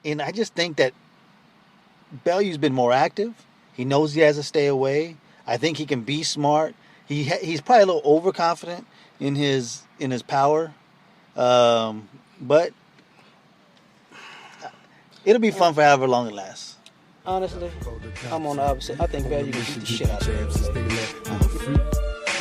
and I just think that Bellew's been more active. He knows he has to stay away. I think he can be smart. He's probably a little overconfident in his power, but it'll be fun for however long it lasts. Honestly, I'm on the opposite. I think Bellew can beat the shit out of him.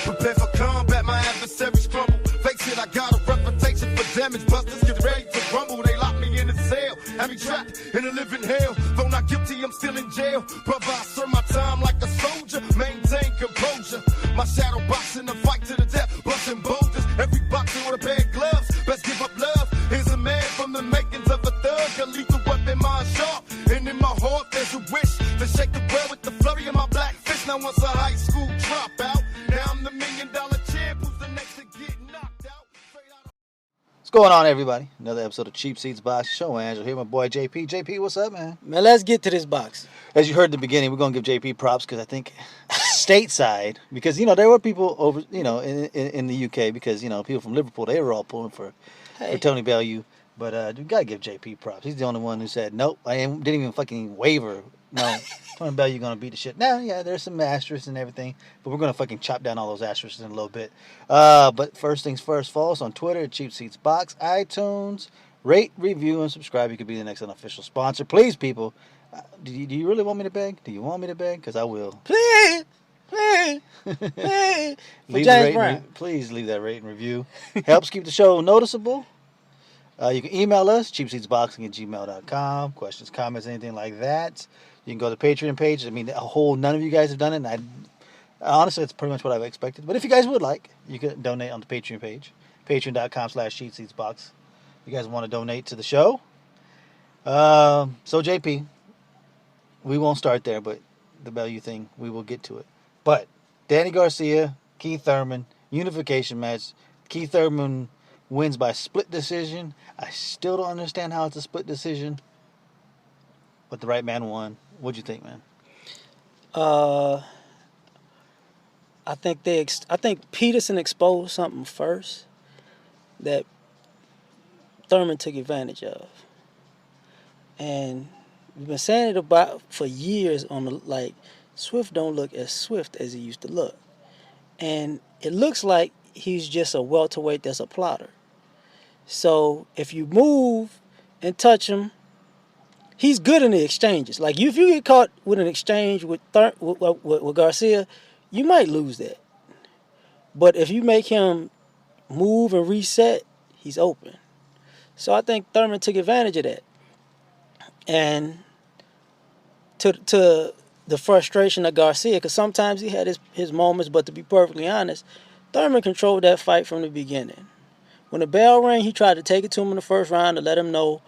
Prepare for combat, my adversaries crumble. Face it, I got a reputation for damage. Busters get ready to rumble. They lock me in a cell, have me trapped in a living hell. Though not guilty, I'm still in jail. Brother, I serve my time like a soldier. Maintain composure. My shadow boxing the fight to the death, busting boulders. Every boxer with a pair of gloves. Best give up love. Here's a man from the makings of a thug. A lethal weapon, mind sharp. And in my heart, there's a wish to shake the world with the flurry of my black fist. Now once a high school dropout, now I'm the $1 million champ. Who's the next to get knocked out? What's going on, everybody? Another episode of Cheap Seats Box Show. Angel here, my boy JP. JP, what's up, man? Man, let's get to this box. As you heard at the beginning, we're gonna give JP props because I think stateside, because there were people over, in the UK, because people from Liverpool, they were all pulling for Tony Bellew. But we gotta give JP props. He's the only one who said nope. Didn't even fucking waver. No, Tony Bellew gonna beat the shit. Now, yeah, there's some asterisks and everything, but we're gonna fucking chop down all those asterisks in a little bit. But first things first, follow us on Twitter at Cheap Seats Box, iTunes, rate, review, and subscribe. You could be the next unofficial sponsor, please, people. Do you really want me to beg? Do you want me to beg? Because I will. Please. Leave James Brown. Please leave that rate and review. Helps keep the show noticeable. You can email us, cheapseatsboxing@gmail.com. Questions, comments, anything like that. You can go to the Patreon page. I mean, none of you guys have done it, and honestly, it's pretty much what I've expected. But if you guys would like, you can donate on the Patreon page, patreon.com/cheapseatsbox. If you guys want to donate to the show. So, JP, we won't start there, but the Bellew thing, we will get to it. But Danny Garcia, Keith Thurman, unification match. Keith Thurman wins by split decision. I still don't understand how it's a split decision, but the right man won. What'd you think, man? I think Peterson exposed something first that Thurman took advantage of, and we've been saying it about for years Swift don't look as swift as he used to look, and it looks like he's just a welterweight that's a plotter. So if you move and touch him, he's good in the exchanges. Like if you get caught with an exchange with Garcia, you might lose that. But if you make him move and reset, he's open. So I think Thurman took advantage of that. And to the frustration of Garcia, because sometimes he had his moments, but to be perfectly honest, Thurman controlled that fight from the beginning. When the bell rang, he tried to take it to him in the first round to let him know,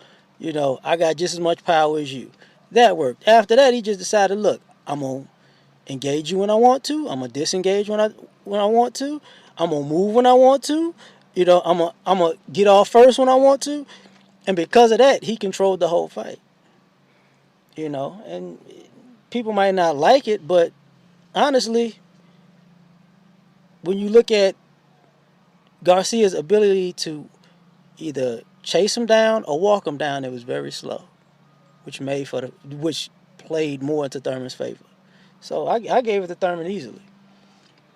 I got just as much power as you. That worked. After that, he just decided, look, I'm going to engage you when I want to. I'm going to disengage when I want to. I'm going to move when I want to. I'm going to get off first when I want to. And because of that, he controlled the whole fight. And people might not like it, but honestly, when you look at Garcia's ability to either chase him down or walk him down, it was very slow, which played more into Thurman's favor. So I gave it to Thurman easily.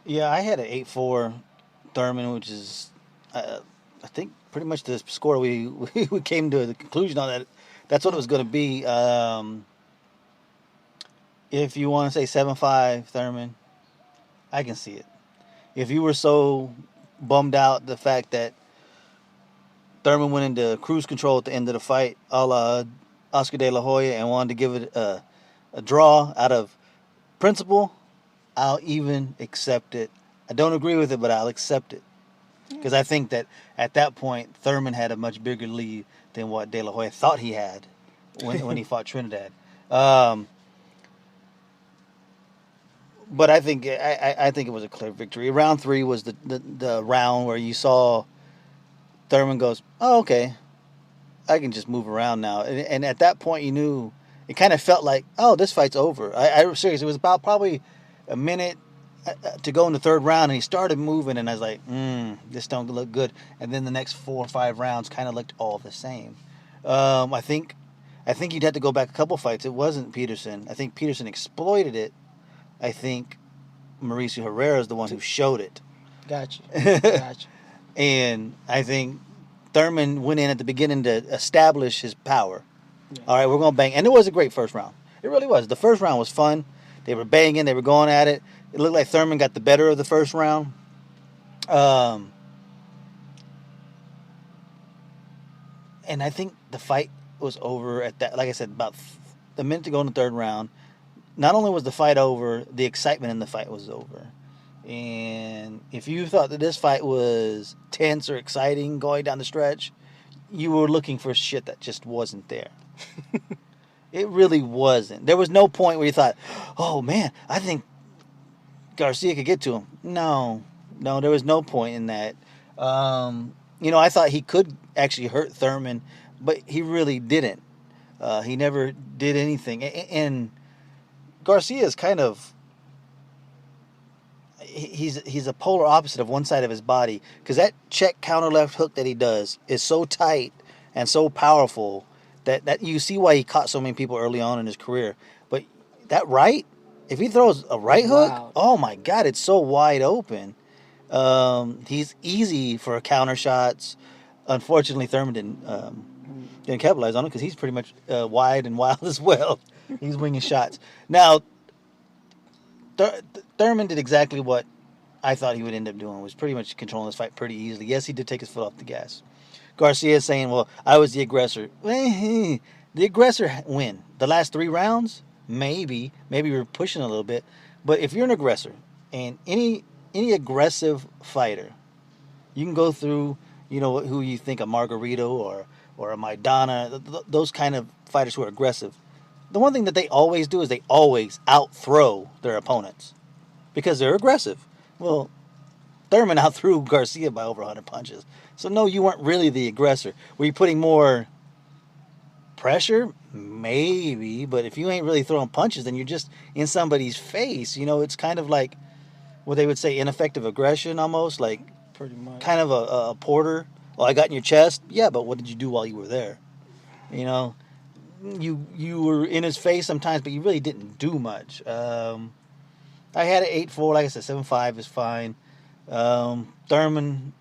Yeah, I had an 8-4 Thurman, which is I think pretty much the score we came to the conclusion on that. That's what it was going to be. If you want to say 7-5 Thurman, I can see it. If you were so bummed out the fact that Thurman went into cruise control at the end of the fight, a la Oscar De La Hoya, and wanted to give it a draw out of principle, I'll even accept it. I don't agree with it, but I'll accept it. Because I think that at that point, Thurman had a much bigger lead than what De La Hoya thought he had when he fought Trinidad. But I think it was a clear victory. Round 3 was the round where you saw Thurman goes, oh, okay, I can just move around now. And at that point, you knew, it kind of felt like, oh, this fight's over. I was serious. It was about probably a minute to go in the third round, and he started moving, and I was like, this don't look good. And then the next 4 or 5 rounds kind of looked all the same. I think I think you'd have to go back a couple fights. It wasn't Peterson. I think Peterson exploited it. I think Mauricio Herrera is the one who showed it. Gotcha. And I think Thurman went in at the beginning to establish his power. Yeah. All right, we're going to bang. And it was a great first round. It really was. The first round was fun. They were banging. They were going at it. It looked like Thurman got the better of the first round. And I think the fight was over at that, like I said, about a minute to go in the third round. Not only was the fight over, the excitement in the fight was over. And if you thought that this fight was tense or exciting going down the stretch, you were looking for shit that just wasn't there. It really wasn't. There was no point where you thought, oh man, I think Garcia could get to him. No, there was no point in that. I thought he could actually hurt Thurman, but he really didn't. He never did anything. And Garcia is kind of, he's a polar opposite of one side of his body, because that check counter left hook that he does is so tight and so powerful that you see why he caught so many people early on in his career. But that right, if he throws a right hook, oh my God, it's so wide open. He's easy for counter shots. Unfortunately, Thurman didn't capitalize on it because he's pretty much wide and wild as well. He's winging shots. Now, Thurman did exactly what I thought he would end up doing, was pretty much controlling this fight pretty easily. Yes, he did take his foot off the gas. Garcia is saying, well, I was the aggressor. The aggressor win. The last 3 rounds, maybe we're pushing a little bit. But if you're an aggressor, and any aggressive fighter, you can go through, who you think, a Margarito or a Maidana, those kind of fighters who are aggressive. The one thing that they always do is they always out-throw their opponents because they're aggressive. Well, Thurman out-threw Garcia by over 100 punches. So, no, you weren't really the aggressor. Were you putting more pressure? Maybe. But if you ain't really throwing punches, then you're just in somebody's face. It's kind of like what they would say, ineffective aggression almost. Like, pretty much. Kind of a Porter. Oh, I got in your chest? Yeah, but what did you do while you were there? You were in his face sometimes, but you really didn't do much. I had it 8-4. Like I said, 7-5 is fine. Thurman,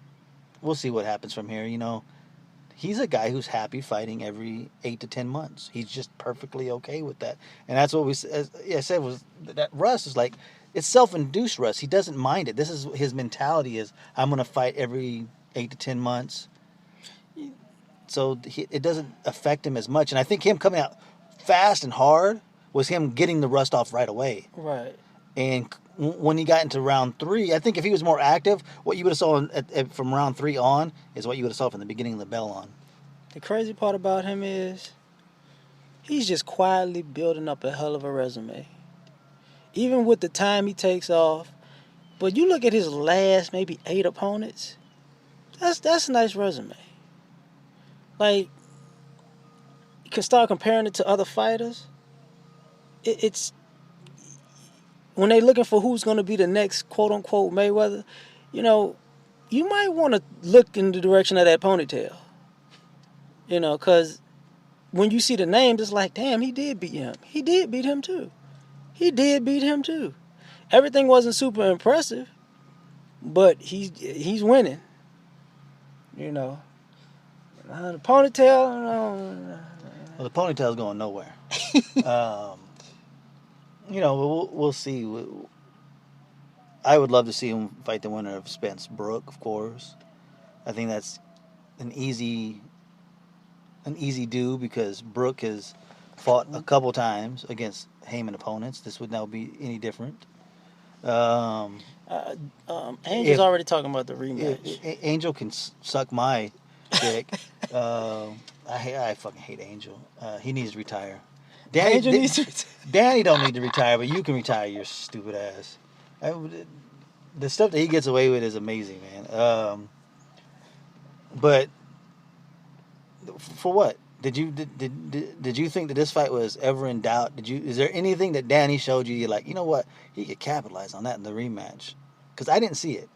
we'll see what happens from here. He's a guy who's happy fighting every 8 to 10 months. He's just perfectly okay with that. And that's what I said was that Russ is like, it's self-induced Russ. He doesn't mind it. This is his mentality is, I'm going to fight every 8 to 10 months. So it doesn't affect him as much. And I think him coming out fast and hard was him getting the rust off right away. Right. And when he got into round 3, I think if he was more active, what you would have saw from round 3 on is what you would have saw from the beginning of the bell on. The crazy part about him is he's just quietly building up a hell of a resume. Even with the time he takes off. But you look at his last maybe 8 opponents, that's a nice resume. Like, you can start comparing it to other fighters. It's when they're looking for who's going to be the next quote-unquote Mayweather, you might want to look in the direction of that ponytail. Because when you see the names, it's like, damn, he did beat him. He did beat him too. Everything wasn't super impressive, but he's winning. The ponytail, Well, the ponytail's going nowhere. We'll see. I would love to see him fight the winner of Spence Brook, of course. I think that's an easy do because Brook has fought a couple times against Heyman opponents. This would now be any different. Angel's already talking about the rematch. Angel can suck my dick. I fucking hate Angel. He needs to retire. Danny don't need to retire, but you can retire your stupid ass. The stuff that he gets away with is amazing, man. But for what? Did you think that this fight was ever in doubt? Is there anything that Danny showed you? You're like, you know what? He could capitalize on that in the rematch. Because I didn't see it.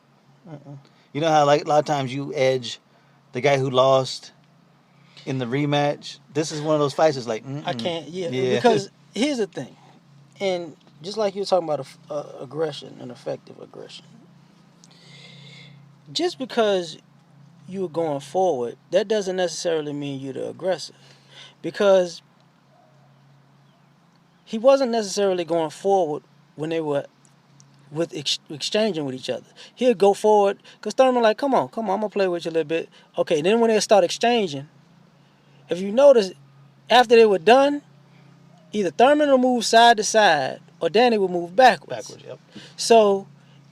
You know how like a lot of times you edge the guy who lost in the rematch. This is one of those fights that's like, I can't. Yeah, because here's the thing, and just like you were talking about aggression and effective aggression, just because you were going forward, that doesn't necessarily mean you're the aggressor, because he wasn't necessarily going forward when they were exchanging with each other. He'd go forward because Thurman like, come on, I'm gonna play with you a little bit. Okay, then when they start exchanging, if you notice, after they were done, either Thurman will move side to side or Danny will move backwards. Yep. So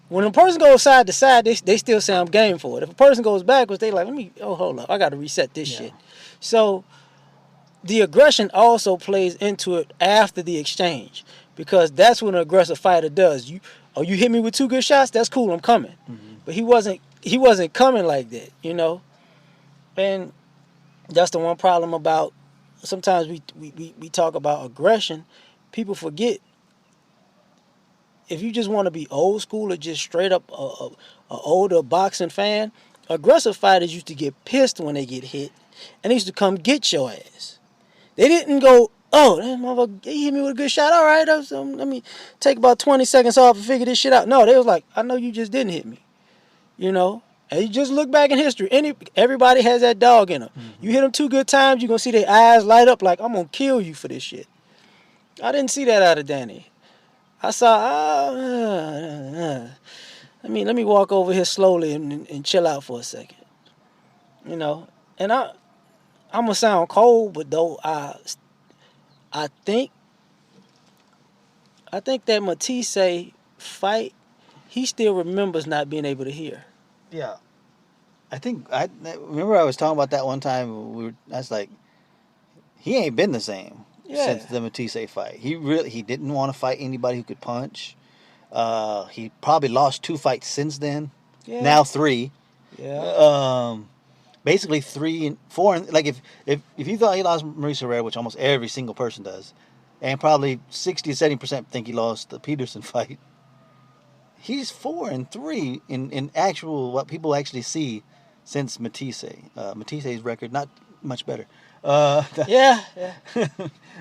when a person goes side to side, they still say I'm game for it. If a person goes backwards, they like, hold up, I got to reset this shit. So the aggression also plays into it after the exchange, because that's what an aggressive fighter does. You hit me with 2 good shots, that's cool, I'm coming. Mm-hmm. But he wasn't coming like that, And that's the one problem about, sometimes we talk about aggression. People forget, if you just want to be old school or just straight up a older boxing fan, aggressive fighters used to get pissed when they get hit, and they used to come get your ass. They didn't go, oh, that motherfucker, he hit me with a good shot. All right, let me take about 20 seconds off and figure this shit out. No, they was like, I know you just didn't hit me. And you just look back in history. Everybody has that dog in them. Mm-hmm. You hit them 2 good times, you're going to see their eyes light up like, I'm going to kill you for this shit. I didn't see that out of Danny. I saw, let me walk over here slowly and chill out for a second. And I'm going to sound cold, but though I think that Matisse fight, he still remembers not being able to hear. Yeah. I remember I was talking about that one time. I was like, he ain't been the same since the Matisse fight. He didn't want to fight anybody who could punch. He probably lost 2 fights since then. Yeah. Now 3. Yeah. Basically 3 and 4. Like if you thought he lost Maurice Herrera, which almost every single person does, and probably 60-70% think he lost the Peterson fight, he's 4-3 in actual what people actually see since Matisse. Matisse's record not much better. Yeah.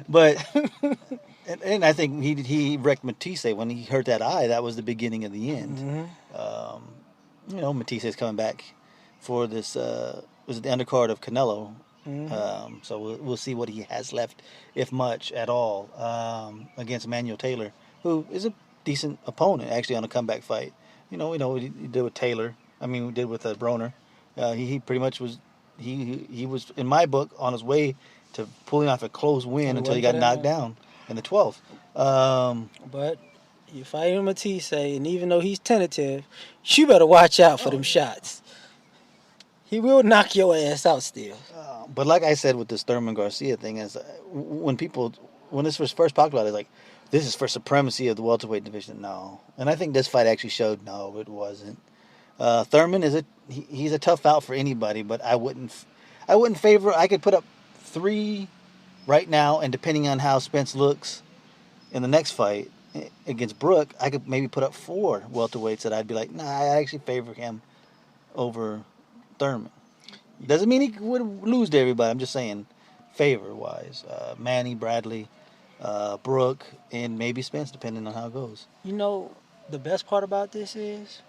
But and I think he wrecked Matisse when he hurt that eye. That was the beginning of the end. Mm-hmm. Matisse's coming back for this. Was it the undercard of Canelo? Mm-hmm. So we'll see what he has left, if much at all, against Emmanuel Taylor, who is a decent opponent actually on a comeback fight. We know what he did with Taylor. We did with Broner. He pretty much was. He was, in my book, on his way to pulling off a close win until he got knocked down in the 12th. But you're fighting Matisse, and even though he's tentative, you better watch out for them shots. He will knock your ass out still. But like I said with this Thurman Garcia thing, is when this was first talked about, it's like, this is for supremacy of the welterweight division. No. And I think this fight actually showed no, it wasn't. Thurman he's a tough out for anybody, but I wouldn't favor. I could put up 3 right now, and depending on how Spence looks in the next fight against Brook, I could maybe put up 4 welterweights that I'd be like, nah, I actually favor him over Thurman. Doesn't mean he would lose to everybody. I'm just saying, favor wise, Manny, Bradley, Brook, and maybe Spence, depending on how it goes. The best part about this is,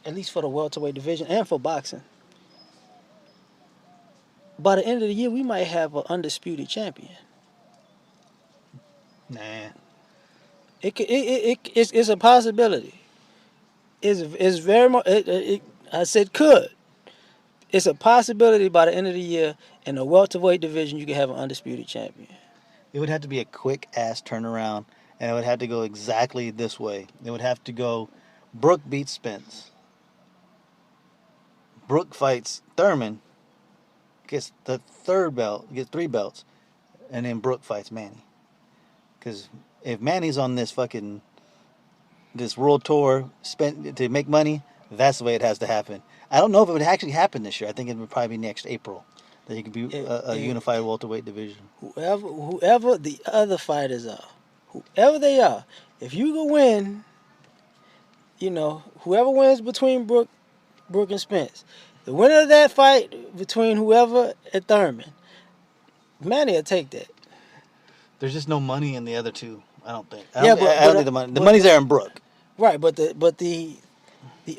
at least for the welterweight division and for boxing, by the end of the year, we might have an undisputed champion. Nah. It's a possibility. It's very much. I said could. It's a possibility by the end of the year in the welterweight division you can have an undisputed champion. It would have to be a quick ass turnaround, and it would have to go exactly this way. It would have to go, Brook beats Spence. Brook fights Thurman, gets the 3rd belt, gets 3 belts, and then Brook fights Manny. Because if Manny's on this world tour to make money, that's the way it has to happen. I don't know if it would actually happen this year. I think it would probably be next April that he could be a unified welterweight division. Whoever the other fighters are, whoever they are, if you go win, whoever wins between Brook and Spence, the winner of that fight between whoever and Thurman, Manny will take that. There's just no money in the other two. I don't think. Yeah, I don't think the money. The money's there in Brooke. Right, but the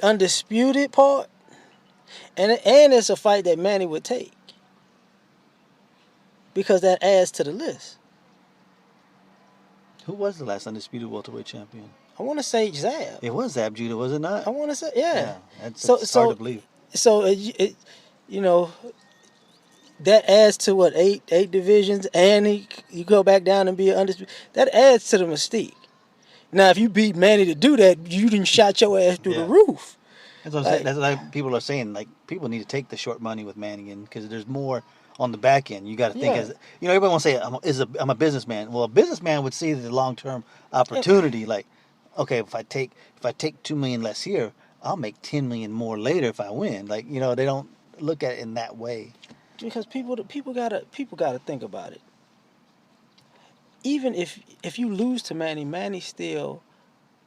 undisputed part, and it's a fight that Manny would take because that adds to the list. Who was the last undisputed welterweight champion? I want to say Zab. It was Zab Judah, was it not? I want to say yeah. That's hard to believe. So you know, that adds to what eight divisions, and you go back down and be an undisputed. That adds to the mystique. Now, if you beat Manny to do that, you didn't shot your ass through the roof. That's what I'm saying. That's what people are saying. Like, people need to take the short money with Manny because there's more on the back end. You got to think as everybody wants to say I'm a businessman. Well, a businessman would see the long term opportunity. Like, okay, if I take $2 million less here, I'll make $10 million more later if I win. Like, they don't look at it in that way. Because people gotta think about it. Even if you lose to Manny, Manny's still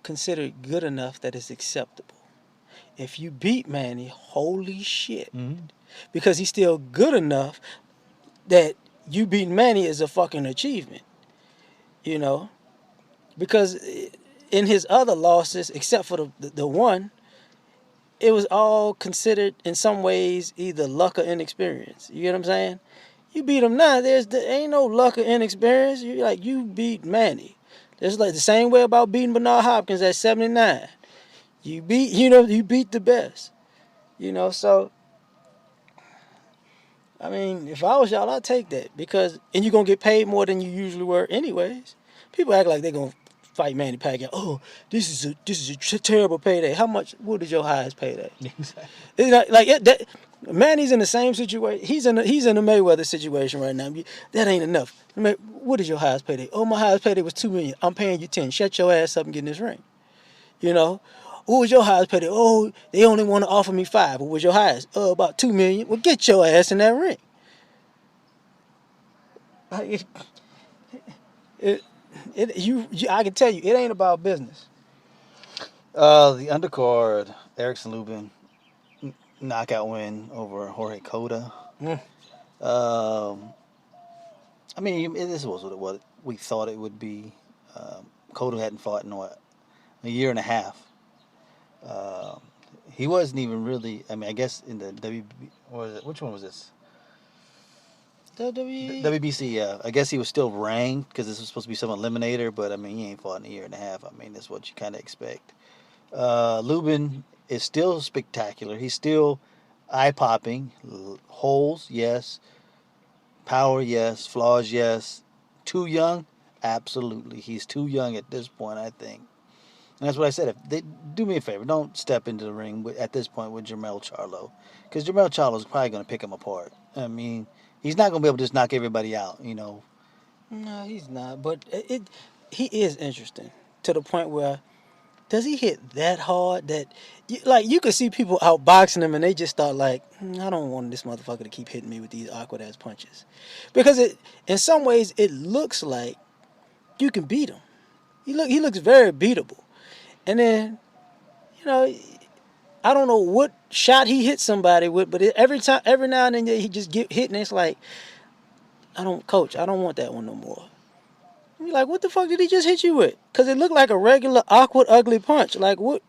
considered good enough that it's acceptable. If you beat Manny, holy shit. Mm-hmm. Because he's still good enough that you beating Manny is a fucking achievement. Because in his other losses, except for the one, it was all considered in some ways either luck or inexperience. You get what I'm saying? You beat him now, there ain't no luck or inexperience. You beat Manny. It's like the same way about beating Bernard Hopkins at 79. You beat the best. So I mean, if I was y'all, I'd take that and you're gonna get paid more than you usually were anyways. People act like they're gonna fight Manny Pacquiao. Oh, this is a terrible payday. How much? What is your highest payday? Exactly. It's Manny's in the same situation. He's in the Mayweather situation right now. That ain't enough. What is your highest payday? Oh, my highest payday was $2 million. I'm paying you 10. Shut your ass up and get in this ring. What was your highest payday? Oh, they only want to offer me 5. What was your highest? Oh, about $2 million. Well, get your ass in that ring. I can tell you, it ain't about business. The undercard, Erickson Lubin, knockout win over Jorge Cota. I mean, this was what we thought it would be. Cota hadn't fought in a year and a half. He wasn't even really. I mean, I guess in the which one was this? WBC, yeah. I guess he was still ranked because this was supposed to be some eliminator, but I mean, he ain't fought in a year and a half. I mean, that's what you kind of expect. Lubin is still spectacular. He's still eye-popping. Holes, yes. Power, yes. Flaws, yes. Too young? Absolutely. He's too young at this point, I think. And that's what I said. If they do me a favor, don't step into the ring at this point with Jermell Charlo, because Jermell Charlo is probably going to pick him apart. I mean, he's not going to be able to just knock everybody out, No, he's not. But he is interesting to the point where does he hit that hard that you could see people outboxing him and they just start like, I don't want this motherfucker to keep hitting me with these awkward ass punches, because in some ways it looks like you can beat him. He looks very beatable. And then, I don't know what shot he hit somebody with, but every now and then he just get hit, and it's like, I don't want that one no more. You're like, what the fuck did he just hit you with? Because it looked like a regular, awkward, ugly punch. Like, what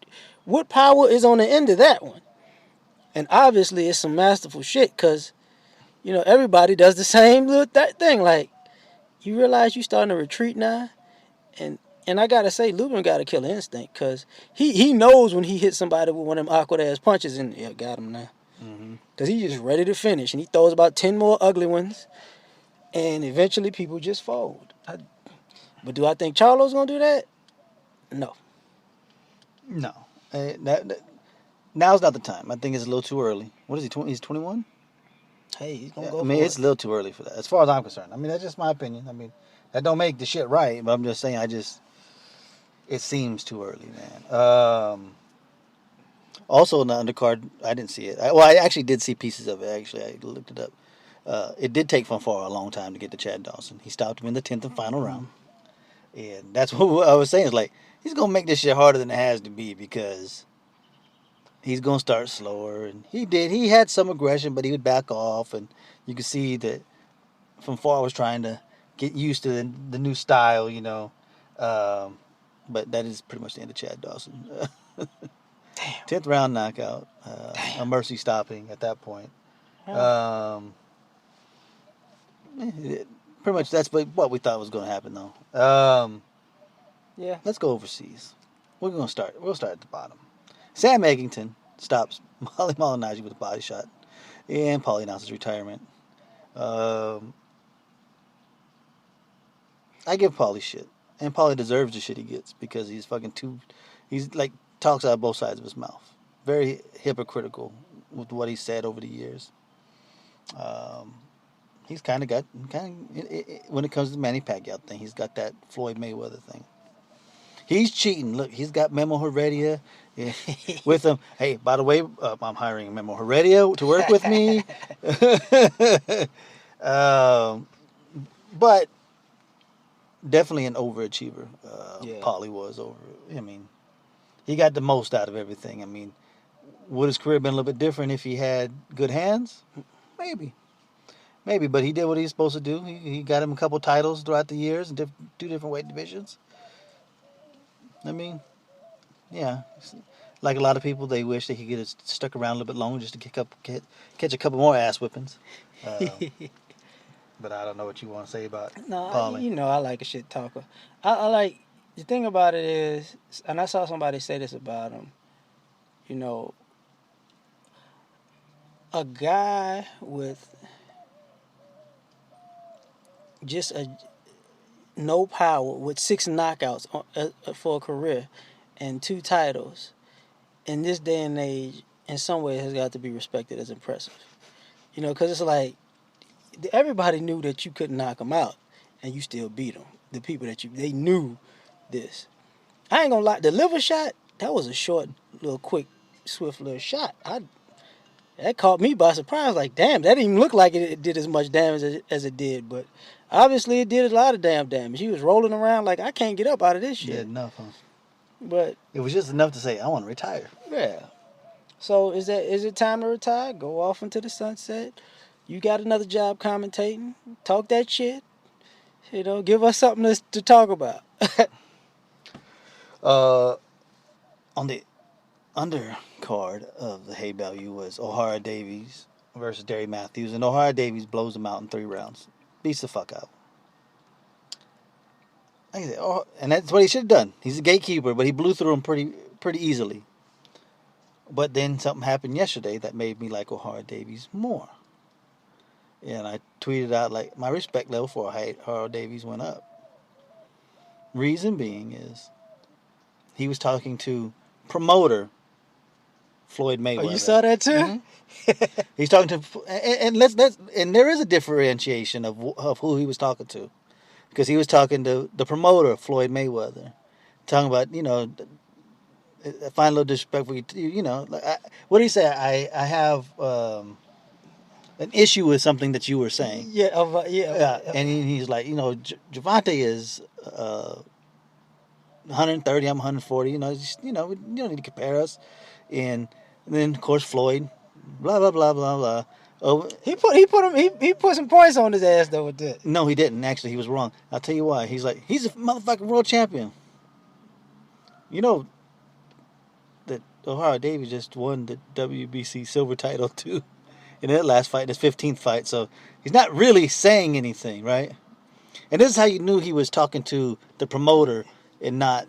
power is on the end of that one? And obviously, it's some masterful shit, because, everybody does the same little thing. Like, you realize you starting to retreat now, and I gotta say, Lubin got a killer instinct, because he knows when he hits somebody with one of them awkward ass punches, and got him now. Because he's just ready to finish, and he throws about 10 more ugly ones, and eventually people just fold. But do I think Charlo's gonna do that? No. No. Now's not the time. I think it's a little too early. What is he? He's 21. Hey, he's gonna go. I mean, it's a little too early for that, as far as I'm concerned. I mean, that's just my opinion. I mean, that don't make the shit right, but I'm just saying, it seems too early, man. Also in the undercard, I didn't see it. I actually did see pieces of it. Actually, I looked it up. It did take Fonfara a long time to get to Chad Dawson. He stopped him in the 10th and final round. And that's what I was saying. It's like, he's going to make this shit harder than it has to be, because he's going to start slower. And he did. He had some aggression, but he would back off. And you could see that from far was trying to get used to the new style, but that is pretty much the end of Chad Dawson. Damn. 10th round knockout. A mercy stopping at that point. Pretty much that's what we thought was going to happen, though. Yeah. Let's go overseas. We'll start at the bottom. Sam Eggington stops Molly Malignaggi with a body shot, and Paulie announces retirement. I give Paulie shit, and Paulie deserves the shit he gets because he's he's like talks out of both sides of his mouth. Very hypocritical with what he said over the years. He's kind of when it comes to the Manny Pacquiao thing, he's got that Floyd Mayweather thing. He's cheating. Look, he's got Memo Heredia with him. Hey, by the way, I'm hiring Memo Heredia to work with me. But definitely an overachiever. Paulie was over. I mean, he got the most out of everything. I mean, would his career been a little bit different if he had good hands? Maybe, but he did what he was supposed to do. He got him a couple titles throughout the years in 2 different weight divisions. I mean, yeah, like a lot of people, they wish they could get stuck around a little bit longer just to catch a couple more ass whippings. But I don't know what you want to say about Paulie. I like a shit talker. I like, the thing about it is, and I saw somebody say this about him, a guy with just no power with 6 knockouts for a career and 2 titles in this day and age, in some ways, has got to be respected as impressive. Because it's like, everybody knew that you couldn't knock him out, and you still beat him. The people they knew this. I ain't gonna lie, the liver shot, that was a short, little, quick, swift little shot. That caught me by surprise. Like, damn, that didn't even look like it did as much damage as it did. But obviously, it did a lot of damn damage. He was rolling around like, I can't get up out of this shit. Yeah, enough, huh? But it was just enough to say, I want to retire. Yeah. So is it time to retire? Go off into the sunset. You got another job commentating. Talk that shit. Give us something to talk about. On the undercard of the Haye Bellew was O'Hara Davies versus Derry Matthews, and O'Hara Davies blows him out in 3 rounds. Beats the fuck out. Like I said, and that's what he should have done. He's a gatekeeper, but he blew through him pretty easily. But then something happened yesterday that made me like O'Hara Davies more. And I tweeted out, like, my respect level for O'Hara Davies went up. Reason being is he was talking to promoter Floyd Mayweather. Oh, you saw that too? Mm-hmm. He's talking to, and there is a differentiation of who he was talking to, because he was talking to the promoter Floyd Mayweather, talking about I find a little disrespectful. What did he say? I have an issue with something that you were saying. Yeah. And he's like, Javante is 130, I'm 140. You don't need to compare us. And then of course Floyd, blah blah blah blah blah. Oh, he put some points on his ass though with that. No, he didn't. Actually, he was wrong. I'll tell you why. He's like, he's a motherfucking world champion. That O'Hara Davies just won the WBC silver title too in that last fight, his 15th fight. So he's not really saying anything, right? And this is how you knew he was talking to the promoter and not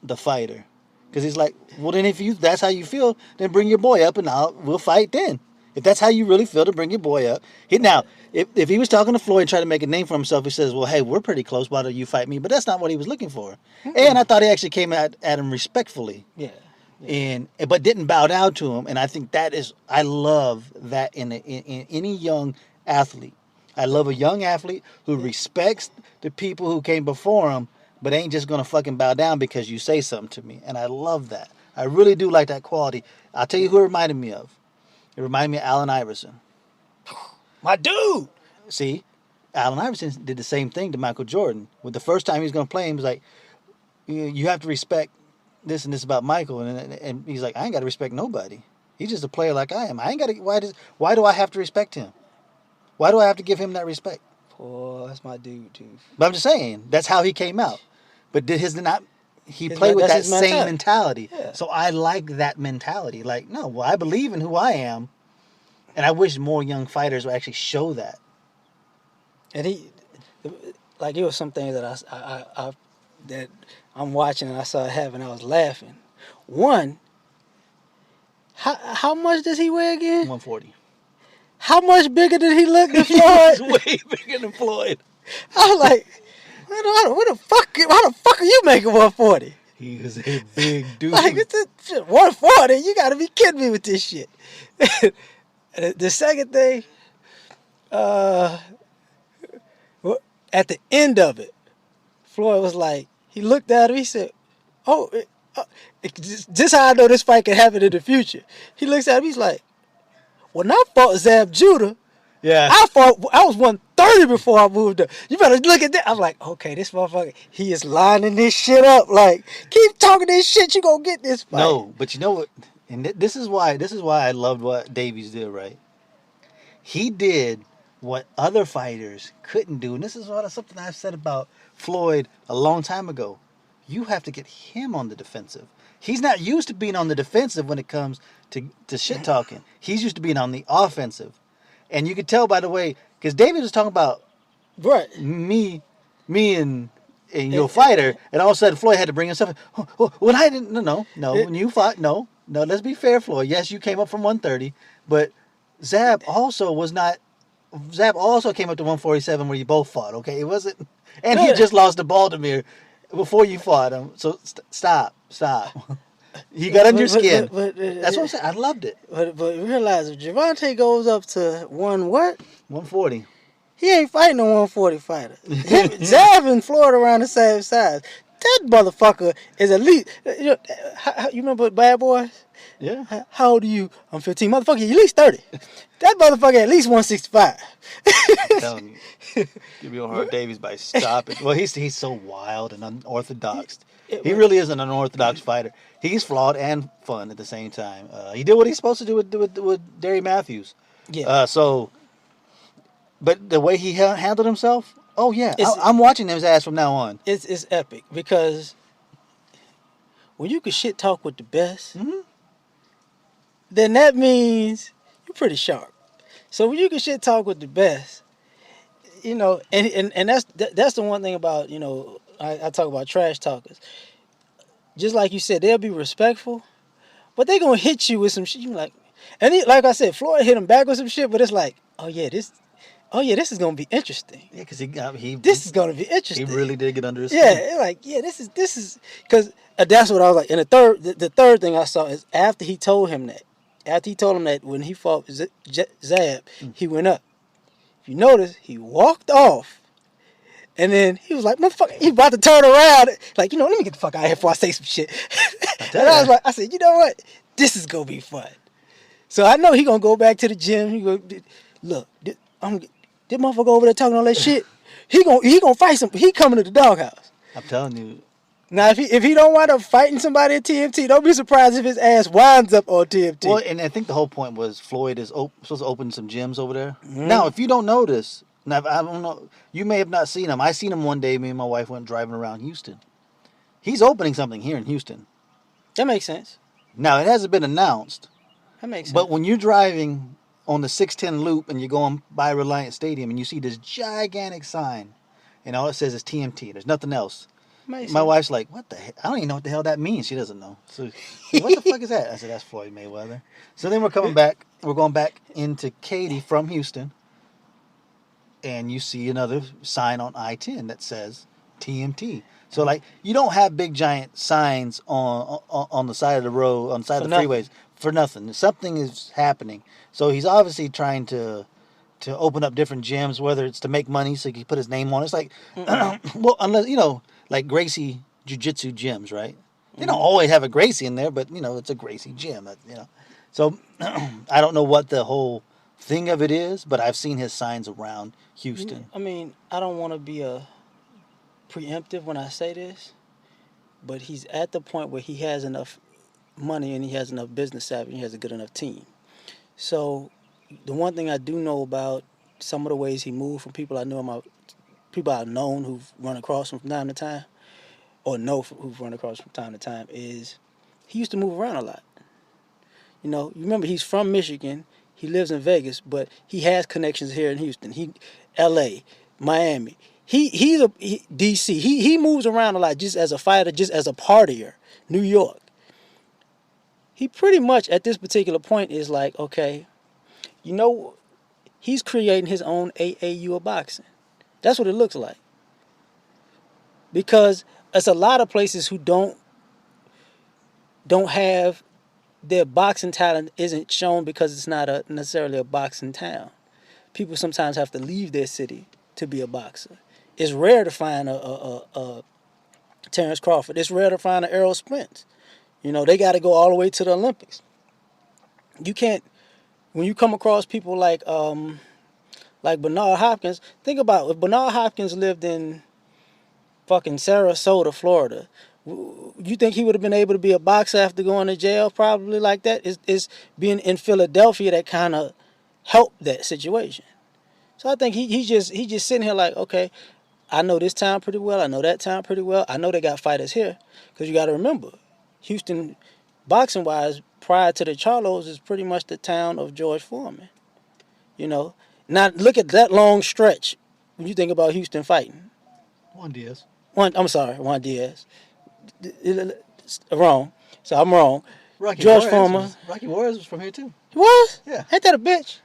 the fighter. Because he's like, well, then if that's how you feel, then bring your boy up and we'll fight then. If that's how you really feel, to bring your boy up. Now, if he was talking to Floyd and trying to make a name for himself, he says, well, hey, we're pretty close. Why don't you fight me? But that's not what he was looking for. Mm-hmm. And I thought he actually came at him respectfully. Yeah. But didn't bow down to him. And I think I love that in any young athlete. I love a young athlete who respects the people who came before him, but ain't just going to fucking bow down because you say something to me. And I love that. I really do like that quality. I'll tell you who it reminded me of. It reminded me of Allen Iverson. My dude! See, Allen Iverson did the same thing to Michael Jordan. With the first time he was going to play him, he was like, you have to respect this and this about Michael. And he's like, I ain't got to respect nobody. He's just a player like I am. I ain't got to. Why do I have to respect him? Why do I have to give him that respect? Oh, that's my dude, too. But I'm just saying, that's how he came out. But did his not? He played with that same mentality. Yeah. So I like that mentality. Like, no, well, I believe in who I am, and I wish more young fighters would actually show that. And it was some things that that I'm watching and I saw it happen. I was laughing. One, how much does he weigh again? 140. How much bigger did he look than Floyd? He's way bigger than Floyd. I was like, how the fuck are you making 140? He is a big dude. Like, it's 140? You gotta be kidding me with this shit. The second thing, at the end of it, Floyd was like, he looked at him, he said, just how I know this fight can happen in the future. He looks at him, he's like, when I fought Zab Judah, yeah, I was 130 before I moved up. You better look at that. I'm like, okay, this motherfucker, he is lining this shit up. Like, keep talking this shit, you gonna get this fight. No, but you know what? And this is why I loved what Davies did, right? He did what other fighters couldn't do. And this is something I've said about Floyd a long time ago. You have to get him on the defensive. He's not used to being on the defensive when it comes to shit talking. He's used to being on the offensive. And you could tell by the way, because Davies was talking about me and your fighter, and all of a sudden Floyd had to bring himself in. When I didn't, no. When you fought, no. Let's be fair, Floyd. Yes, you came up from 130, but Zab also came up to 147 where you both fought. Okay, it wasn't, and he just lost to Baltimore before you fought him. So stop. He got under your skin. That's what I'm saying. I loved it. But realize if Gervonta goes up to 140. He ain't fighting a 140 fighter. Zab and Floyd around the same size. That motherfucker is at least. You remember Bad Boys? Yeah. How old are you? I'm 15. Motherfucker, you at least 30. That motherfucker at least 165. I'm telling you. Give me a hard Davies by stopping. Well, he's so wild and unorthodox. He really is an unorthodox fighter. He's flawed and fun at the same time. He did what he's supposed to do with Derry Matthews. Yeah. But the way he handled himself, oh yeah, I'm watching his ass from now on. It's epic because when you can shit talk with the best, then that means you're pretty sharp. So when you can shit talk with the best, and that's the one thing about, I talk about trash talkers. Just like you said, they'll be respectful, but they gonna hit you with some shit. You like, like I said, Floyd hit him back with some shit, but it's like, this is gonna be interesting. Yeah, because this is gonna be interesting. He really did get under his skin. Yeah, like this is because that's what I was like. And the third thing I saw is after he told him that when he fought Zab, he went up. If you notice, he walked off. And then he was like, motherfucker, he about to turn around. Like, let me get the fuck out of here before I say some shit. And I said, you know what? This is going to be fun. So I know he going to go back to the gym. He go, look, this motherfucker over there talking all that shit. He gonna fight some. He coming to the doghouse. I'm telling you. Now, if he don't wind up fighting somebody at TMT, don't be surprised if his ass winds up on TMT. Well, and I think the whole point was Floyd is supposed to open some gyms over there. Mm-hmm. Now, if you don't notice... Now, I don't know. You may have not seen him. I seen him one day. Me and my wife went driving around Houston. He's opening something here in Houston. That makes sense. Now, it hasn't been announced. That makes sense. But when you're driving on the 610 loop and you're going by Reliant Stadium and you see this gigantic sign and all it says is TMT. There's nothing else. My wife's like, what the heck? I don't even know what the hell that means. She doesn't know. So, what the fuck is that? I said, that's Floyd Mayweather. So then we're coming back. We're going back into Katy from Houston. And you see another sign on I-10 that says TMT. So, like, you don't have big, giant signs on the side of the road, on the side of the freeways for nothing. Something is happening. So, he's obviously trying to open up different gyms, whether it's to make money so he can put his name on it. It's like, well, unless, like Gracie Jiu-Jitsu gyms, right? They don't always have a Gracie in there, but, it's a Gracie gym, So, I don't know what the whole thing of it is, but I've seen his signs around Houston. I mean, I don't want to be preemptive when I say this, but he's at the point where he has enough money and he has enough business savvy and he has a good enough team. So the one thing I do know about some of the ways he moved from people I knew people I've known who've run across him from time to time, or know who've run across from time to time, is he used to move around a lot. You know, you remember he's from Michigan. He lives in Vegas, but he has connections here in Houston. L.A., Miami. He's D.C. He moves around a lot, just as a fighter, just as a partier. New York. He pretty much at this particular point is like, okay, you know, he's creating his own AAU of boxing. That's what it looks like. Because there's a lot of places who don't have their boxing talent isn't shown because it's not necessarily a boxing town. People sometimes have to leave their city to be a boxer. It's rare to find a Terrence Crawford. It's rare to find an Errol Spence. You know, they got to go all the way to the Olympics. You can't, when you come across people like Bernard Hopkins, think about if Bernard Hopkins lived in fucking Sarasota, Florida. You think he would have been able to be a boxer after going to jail? Probably like that. It's being in Philadelphia that kind of helped that situation. So I think he just sitting here like, okay, I know this town pretty well. I know that town pretty well. I know they got fighters here. Because you got to remember, Houston, boxing-wise, prior to the Charlos, is pretty much the town of George Foreman. You know? Now, look at that long stretch when you think about Houston fighting. Juan Diaz. Juan Diaz. Wrong. So I'm wrong. George Foreman. Rocky Juarez was from here, too. He was? Yeah. Ain't that a bitch?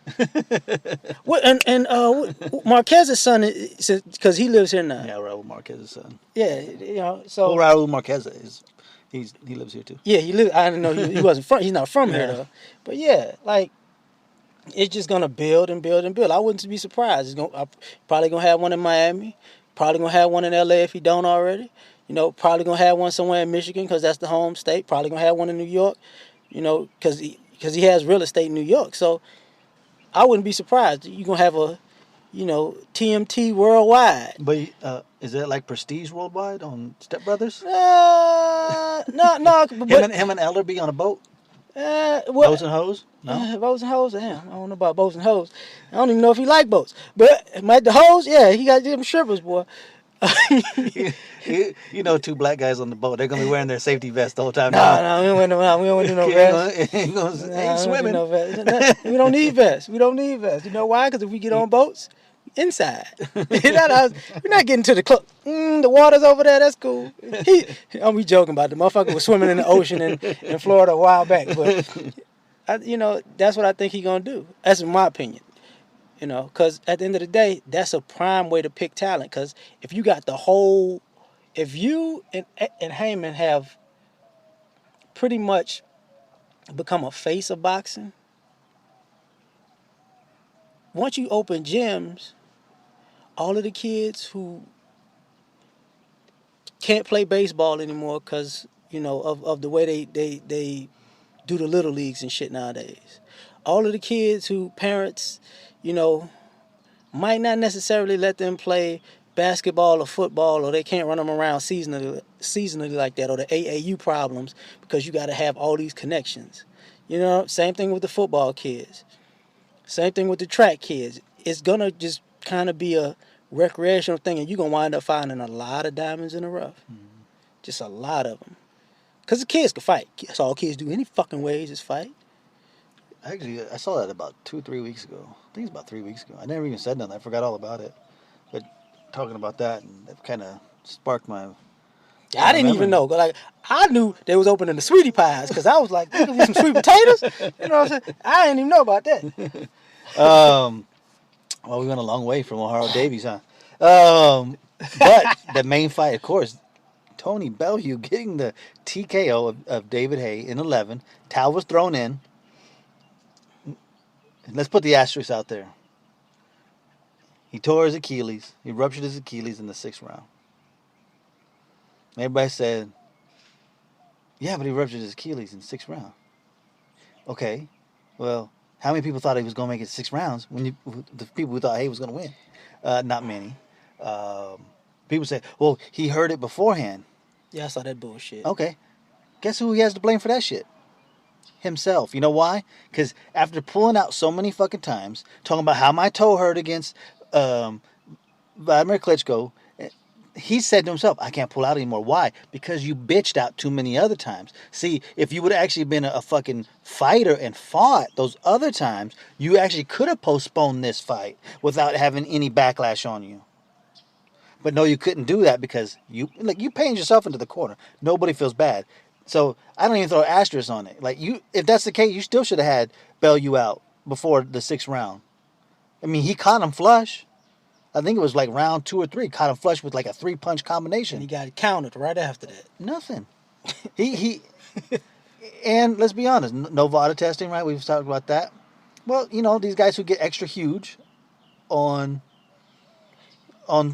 Marquez's son, because he lives here now. Yeah, Raul Marquez's son. Yeah, you know, so. Well, Raul Marquez he lives here too. Yeah, I didn't know he wasn't from. He's not from here though. But yeah, like it's just gonna build and build and build. I wouldn't be surprised. I'm probably gonna have one in Miami. Probably gonna have one in LA if he don't already. You know, probably gonna have one somewhere in Michigan because that's the home state. Probably gonna have one in New York. You know, because he has real estate in New York. So I wouldn't be surprised. You're gonna have a, you know, TMT worldwide. But is that like Prestige Worldwide on Step Brothers? No. But him and Ellerby on a boat? Boats and Hoes? No. Boats and Hoes? Damn, I don't know about boats and hoes. I don't even know if he like boats. But the hoes, yeah, he got them strippers, boy. You know, two black guys on the boat. They're gonna be wearing their safety vests the whole time. No, we don't do no vests. Ain't swimming. We don't need vests. We don't need vests. You know why? Because if we get on boats, inside. We're not getting to the club. The water's over there. That's cool. We joking about the motherfucker was swimming in the ocean in Florida a while back. But you know, that's what I think he's gonna do. That's my opinion. You know, because at the end of the day, that's a prime way to pick talent. Because if you got if you and Heyman have pretty much become a face of boxing, once you open gyms, all of the kids who can't play baseball anymore because, you know, of the way they do the little leagues and shit nowadays. All of the kids who parents, you know, might not necessarily let them play basketball or football, or they can't run them around seasonally like that, or the AAU problems because you got to have all these connections. You know, same thing with the football kids. Same thing with the track kids. It's going to just kind of be a recreational thing, and you're going to wind up finding a lot of diamonds in the rough. Mm-hmm. Just a lot of them. Because the kids can fight. That's all kids do. Any fucking ways is fight. Actually, I saw that about 2-3 weeks ago. I think it's about 3 weeks ago. I never even said nothing. I forgot all about it. But talking about that, and that kind of sparked my... I didn't even know. Like, I knew they was opening the sweetie pies because I was like, give me some sweet potatoes. You know what I'm saying? I didn't even know about that. Well, we went a long way from O'Hara Davies, huh? But the main fight, of course, Tony Bellew getting the TKO of David Haye in 11. Tal was thrown in. Let's put the asterisk out there. He tore his Achilles. He ruptured his Achilles in the 6th round. Everybody said, yeah, but he ruptured his Achilles in the 6th round. Okay, well, how many people thought he was going to make it 6 rounds when the people who thought Haye was going to win? Not many. People say, well, he heard it beforehand. Yeah, I saw that bullshit. Okay. Guess who he has to blame for that shit? himself. You know why? Because after pulling out so many fucking times, talking about how my toe hurt against Vladimir Klitschko, he said to himself, I can't pull out anymore. Why? Because you bitched out too many other times. See, if you would have actually been a fucking fighter and fought those other times, you actually could have postponed this fight without having any backlash on you. But no, you couldn't do that because you painted yourself into the corner. Nobody feels bad. So I don't even throw asterisks on it. Like if that's the case, you still should have had Bellew out before the 6th round. I mean, he caught him flush. I think it was like round 2 or 3. Caught him flush with like a 3-punch combination. And he got countered right after that. Nothing. he and let's be honest, no VADA testing, right? We've talked about that. Well, these guys who get extra huge on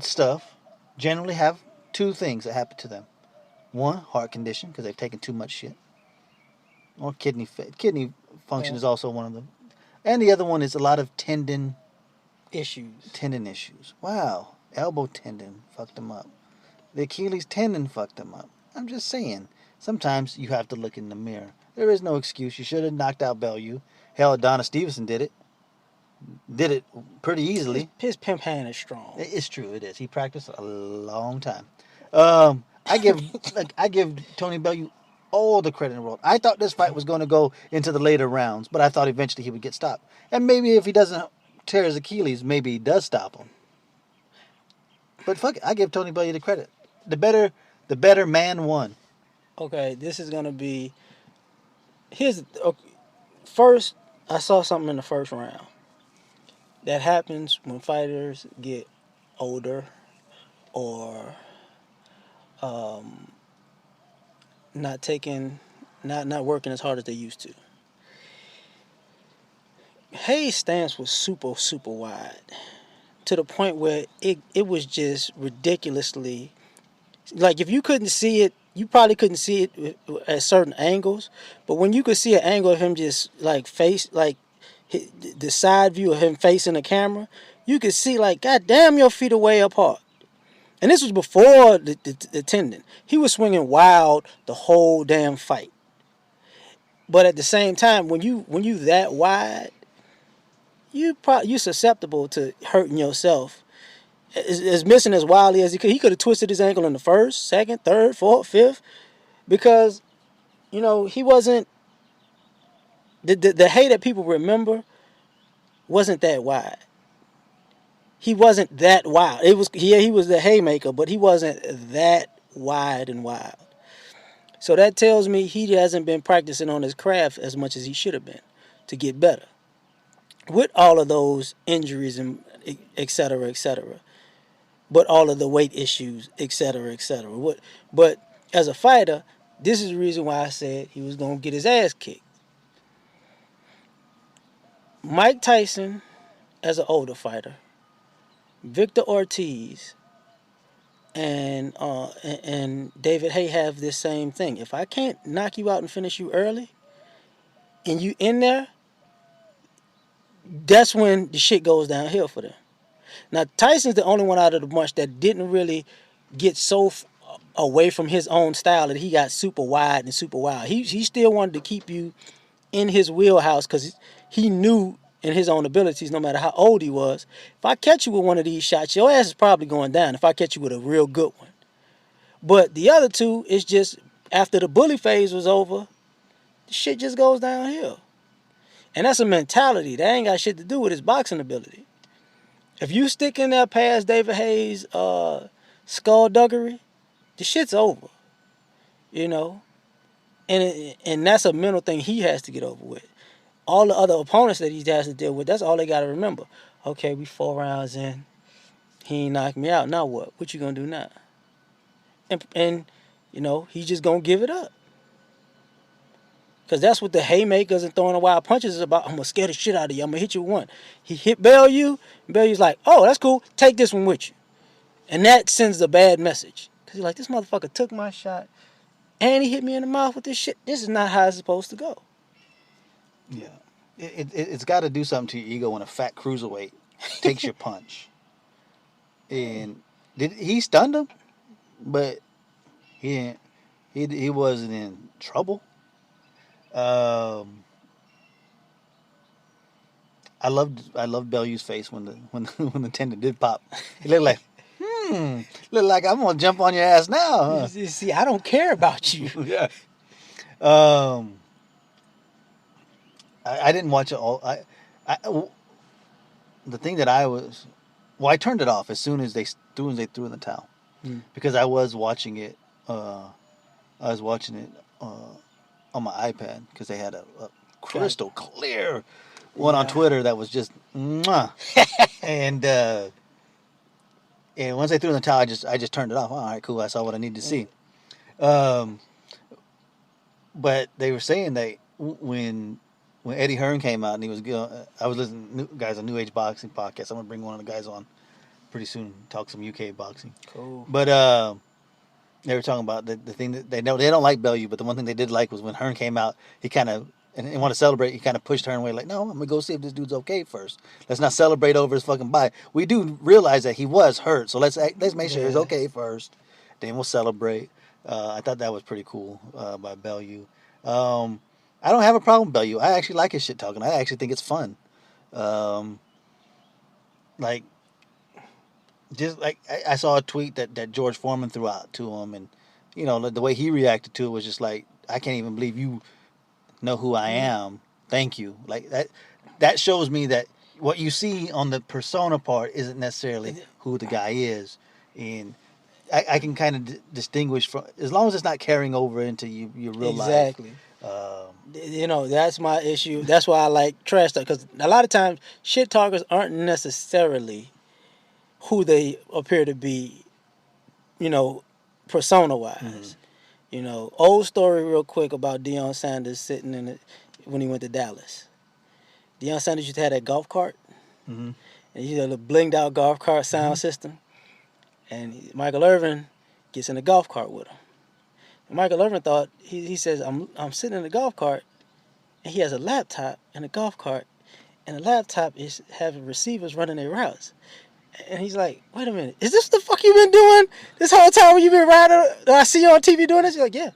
stuff generally have 2 things that happen to them. 1, heart condition because they've taken too much shit, or kidney function is also one of them, and the other one is a lot of tendon issues. Wow, elbow tendon fucked them up. The Achilles tendon fucked them up. I'm just saying, sometimes you have to look in the mirror. There is no excuse. You should have knocked out Bellew. Hell, Adonis Stevenson did it. Did it pretty easily. His pimp hand is strong. It's true. It is. He practiced a long time. I give Tony Bellew all the credit in the world. I thought this fight was going to go into the later rounds, but I thought eventually he would get stopped. And maybe if he doesn't tear his Achilles, maybe he does stop him. But fuck it, I give Tony Bellew the credit. The better man won. Okay, this is gonna be. First, I saw something in the first round. That happens when fighters get older, or not working as hard as they used to. Haye's stance was super, super wide, to the point where it was just ridiculously, like, if you couldn't see it, you probably couldn't see it at certain angles, but when you could see an angle of him just like the side view of him facing the camera, you could see like, God damn, your feet are way apart. And this was before the tendon. He was swinging wild the whole damn fight. But at the same time, when you that wide, you're susceptible to hurting yourself. As missing as wildly as he could. He could have twisted his ankle in the 1st, 2nd, 3rd, 4th, 5th, because he wasn't the Haye that people remember wasn't that wide. He wasn't that wild. He was the haymaker, but he wasn't that wide and wild. So that tells me he hasn't been practicing on his craft as much as he should have been to get better. With all of those injuries and et cetera, but all of the weight issues, et cetera, et cetera. But as a fighter, this is the reason why I said he was going to get his ass kicked. Mike Tyson, as an older fighter, Victor Ortiz, and David Haye have this same thing. If I can't knock you out and finish you early, and you in there, that's when the shit goes downhill for them. Now, Tyson's the only one out of the bunch that didn't really get so away from his own style that he got super wide and super wild. He still wanted to keep you in his wheelhouse because he knew in his own abilities, no matter how old he was, if I catch you with one of these shots, your ass is probably going down if I catch you with a real good one. But the other two, it's just after the bully phase was over, the shit just goes downhill. And that's a mentality. That ain't got shit to do with his boxing ability. If you stick in there past David Haye's skullduggery, the shit's over. And that's a mental thing he has to get over with. All the other opponents that he has to deal with, that's all they got to remember. Okay, we 4 rounds in. He ain't knocked me out. Now what? What you going to do now? And he's just going to give it up. Because that's what the haymakers and throwing the wild punches is about. I'm going to scare the shit out of you. I'm going to hit you with one. He hit Bellew. And Bellew's like, oh, that's cool. Take this one with you. And that sends a bad message. Because he's like, this motherfucker took my shot. And he hit me in the mouth with this shit. This is not how it's supposed to go. Yeah. It's got to do something to your ego when a fat cruiserweight takes your punch. And he stunned him, but he wasn't in trouble. Um, I loved Bellew's face when the when the tender did pop. He looked like, look like I'm gonna jump on your ass now. Huh? You see, I don't care about you. Yeah. Um, I didn't watch it all. The thing that I turned it off as soon as they threw in the towel because I was watching it. I was watching it on my iPad because they had a crystal clear one on Twitter that was just mwah. and once they threw in the towel, I just turned it off. Oh, all right, cool. I saw what I needed to see. But they were saying that when Eddie Hearn came out and he was I was listening to guys on New Age Boxing podcast. I'm gonna bring one of the guys on pretty soon, talk some UK boxing. Cool. But they were talking about the thing that they don't like Bellew, but the one thing they did like was when Hearn came out, he kind of and want to celebrate. He kind of pushed Hearn away, like, no, I'm gonna go see if this dude's okay first. Let's not celebrate over his fucking body. We do realize that he was hurt, so let's make sure he's okay first. Then we'll celebrate. I thought that was pretty cool by Bellew. I don't have a problem with Bellew. I actually like his shit talking. I actually think it's fun. Like, just like I saw a tweet that George Foreman threw out to him, and you know the way he reacted to it was just like, I can't even believe you know who I am. Thank you. Like that shows me that what you see on the persona part isn't necessarily who the guy is, and I can kind of distinguish from, as long as it's not carrying over into your real life. Exactly. You know, that's my issue. That's why I like trash talk, because a lot of times shit talkers aren't necessarily who they appear to be, you know, persona wise. Mm-hmm. You know, old story real quick about Deion Sanders sitting in it when he went to Dallas. Deion Sanders used to have that golf cart, and he had a blinged out golf cart sound system, and Michael Irvin gets in the golf cart with him. Michael Irvin thought, he says, I'm sitting in the golf cart, and he has a laptop in the golf cart, and the laptop is having receivers running their routes. And he's like, wait a minute, is this the fuck you been doing this whole time when you been riding? I see you on TV doing this? He's like, yeah.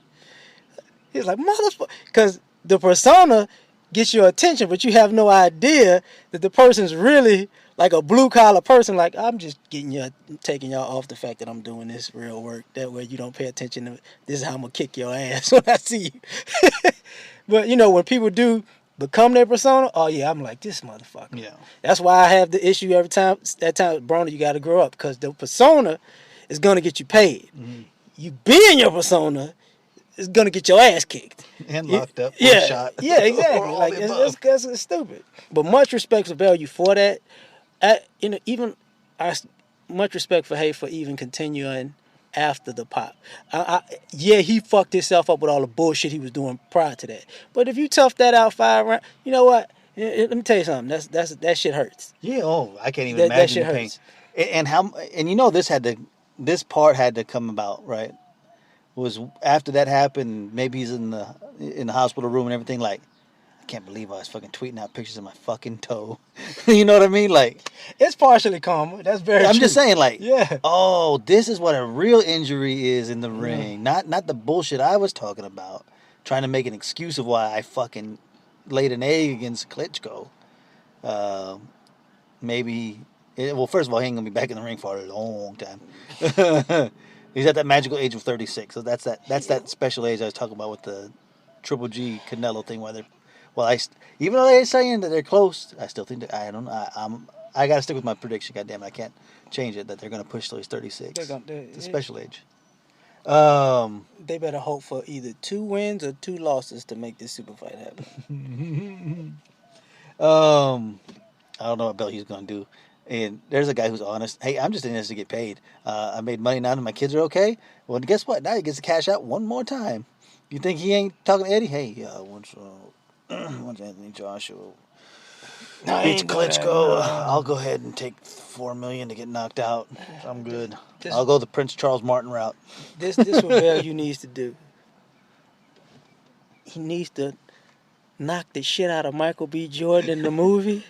He's like, motherfucker. Because the persona gets your attention, but you have no idea that the person's really like a blue collar person. Like, I'm just taking y'all off the fact that I'm doing this real work. That way you don't pay attention to this is how I'm going to kick your ass when I see you. But, you know, when people do become their persona, oh yeah, I'm like, this motherfucker. Yeah. That's why I have the issue every time. That time, Broner, you got to grow up, because the persona is going to get you paid. Mm-hmm. You being your persona is going to get your ass kicked. And locked up. Yeah, shot. Yeah, exactly. Like, it's stupid. But much respect for Bellew for that. Much respect for Haye for even continuing after the pop. Yeah, he fucked himself up with all the bullshit he was doing prior to that. But if you tough that out 5 rounds, you know what? Let me tell you something. That shit hurts. Yeah. Oh, I can't even imagine the pain. And you know this part had to come about, right? Was after that happened, maybe he's in the hospital room and everything, like, I can't believe I was fucking tweeting out pictures of my fucking toe. You know what I mean? Like, it's partially karma. That's very true. I'm just saying, like, oh, this is what a real injury is in the ring. Not the bullshit I was talking about. Trying to make an excuse of why I fucking laid an egg against Klitschko. First of all, he ain't gonna be back in the ring for a long time. He's at that magical age of 36. So that's that special age I was talking about with the Triple G Canelo thing, where they're, even though they're saying that they're close, I still think that I got to stick with my prediction. Goddamn it, I can't change it. That they're going to push till he's 36. It's a special age. They better hope for either 2 wins or 2 losses to make this super fight happen. I don't know what Bellew's going to do. And there's a guy who's honest. Hey, I'm just in this to get paid. I made money now, and my kids are okay. Well, guess what? Now he gets to cash out one more time. You think he ain't talking to Eddie? Hey, once Anthony Joshua beats Klitschko, I'll go ahead and take $4 million to get knocked out. I'm good. I'll go the Prince Charles Martin route. This what Bellew needs to do. He needs to knock the shit out of Michael B. Jordan in the movie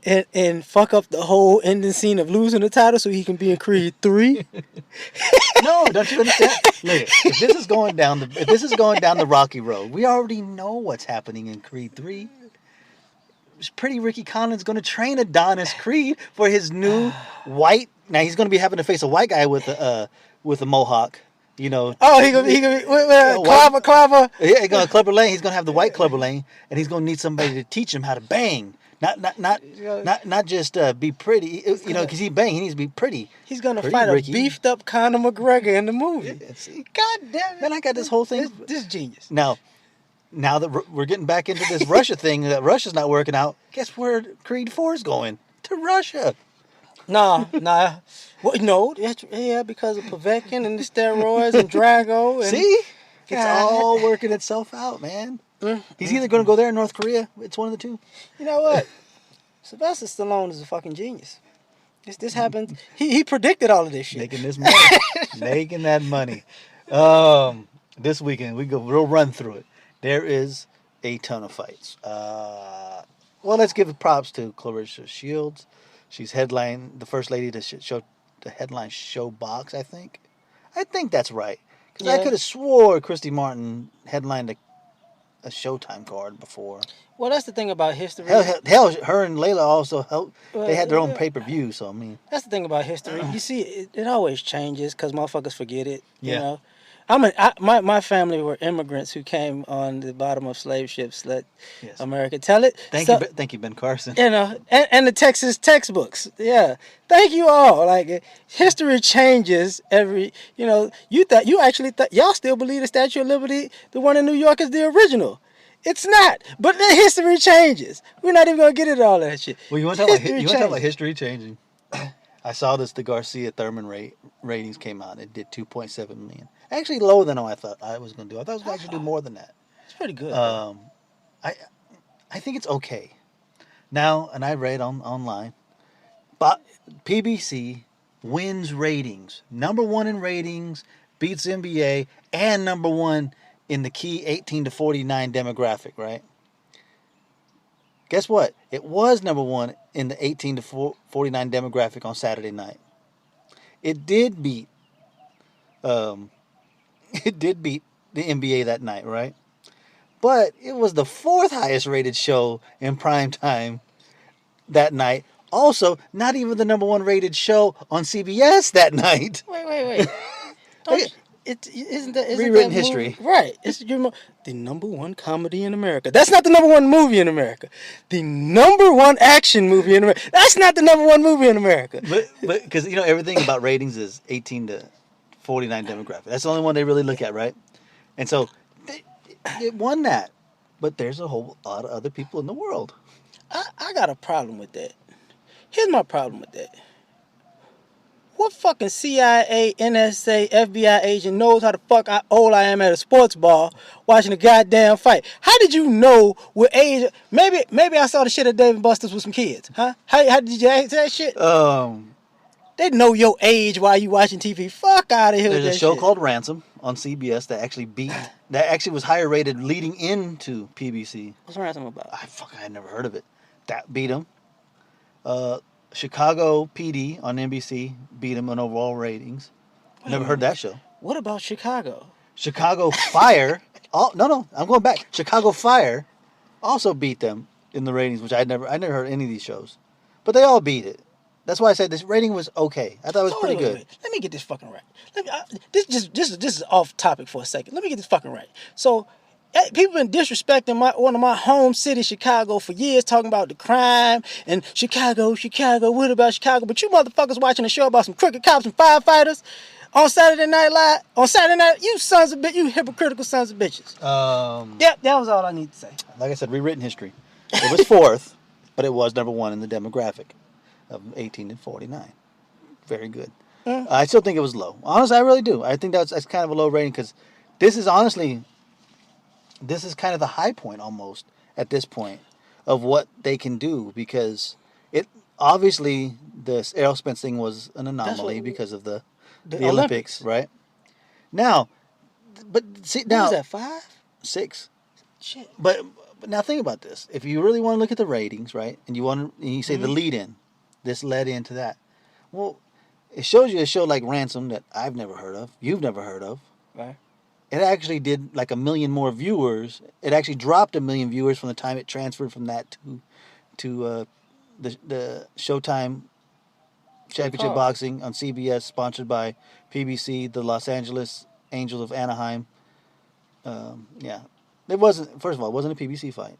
and fuck up the whole ending scene of losing the title so he can be in Creed 3? No, don't you understand? Look, if this is going down the rocky road, we already know what's happening in Creed 3. It's pretty Ricky Collins going to train Adonis Creed for his new white. Now he's going to be having to face a white guy with a mohawk. You know. Oh, he gonna Clobber. Yeah, he's gonna Clubber Lane. He's gonna have the white Clubber Lane, and he's gonna need somebody to teach him how to bang. Not just be pretty. You know, because he needs to be pretty. He's gonna fight Ricky. A beefed up Conor McGregor in the movie. Yeah, see? God damn it! Man, I got this whole thing. This is genius. Now that we're getting back into this Russia thing, that Russia's not working out. Guess where Creed 4 is going? To Russia. Nah. Well, no, yeah, because of Povetkin and the steroids and Drago. And, see? It's all working itself out, man. He's either going to go there or North Korea. It's one of the two. You know what? Sylvester Stallone is a fucking genius. This happened. He predicted all of this shit. Making this money. Making that money. This weekend, we'll run through it. There is a ton of fights. Well, let's give props to Clarissa Shields. She's headlined the first lady to show the headline show box, I think. I think that's right. Because I could have swore Christy Martin headlined a Showtime card before. Well, that's the thing about history. Hell, her and Layla also helped. They had their own pay-per-view, so I mean. That's the thing about history. You see, it always changes because motherfuckers forget it. Yeah. You know, my family were immigrants who came on the bottom of slave ships. Let America tell it. Thank you, Ben Carson. You know, and the Texas textbooks. Yeah, thank you all. Like history changes every. You know, y'all still believe the Statue of Liberty, the one in New York, is the original. It's not, but the history changes. We're not even gonna get into all that shit. Well, you want to talk about history changing? I saw the Garcia Thurman ratings came out. It did 2.7 million. Actually, lower than I thought I was going to do. I thought it was going to actually do more than that. It's pretty good. I think it's okay. Now, and I read online, but PBC wins ratings. Number one in ratings, beats NBA, and number one in the key 18 to 49 demographic, right? Guess what? It was number one in the 18 to 49 demographic on Saturday night. It did beat the NBA that night, right? But it was the fourth highest rated show in prime time that night. Also, not even the number one rated show on CBS that night. Wait. Isn't rewritten history? Right. It's the number one comedy in America. That's not the number one movie in America. The number one action movie in America. That's not the number one movie in America. But because you know everything about ratings is 18 to 49 demographic. That's the only one they really look at, right? And so it won that. But there's a whole lot of other people in the world. I got a problem with that. Here's my problem with that. What fucking CIA, NSA, FBI agent knows how the fuck old I am at a sports bar watching a goddamn fight? How did you know what age? Maybe I saw the shit at Dave & Buster's with some kids, huh? How did you ask that shit? They know your age while you watching TV. Fuck out of here with that shit. There's a show called Ransom on CBS that actually was higher rated leading into PBC. What's Ransom about? I had never heard of it. That beat them. Chicago PD on NBC beat them in overall ratings. Never heard that show. What about Chicago? Chicago Fire. No, I'm going back. Chicago Fire also beat them in the ratings, which I never heard any of these shows, but they all beat it. That's why I said this rating was okay. I thought it was pretty good. Wait. Let me get this fucking right. This is off topic for a second. Let me get this fucking right. So. People been disrespecting one of my home city, Chicago, for years, talking about the crime and Chicago, what about Chicago? But you motherfuckers watching a show about some crooked cops and firefighters on Saturday Night Live. On Saturday night, you sons of bitches, you hypocritical sons of bitches. Yep, that was all I need to say. Like I said, rewritten history. It was fourth, but it was number one in the demographic of 18 to 49. Very good. I still think it was low. Honestly, I really do. I think that's kind of a low rating because this is kind of the high point almost at this point of what they can do because it obviously the Errol Spence thing was an anomaly because of the Olympics, right? Now, but see now. What was that, 5? 6. Shit. But But now think about this. If you really want to look at the ratings, right, and you say the Mhm. lead-in, this led into that. Well, it shows you a show like Ransom that I've never heard of, you've never heard of. Right. It actually did like 1 million more viewers. It actually dropped 1 million viewers from the time it transferred from that to the Showtime Championship call. Boxing on CBS, sponsored by PBC, the Los Angeles Angels of Anaheim. Yeah, it wasn't. First of all, it wasn't a PBC fight.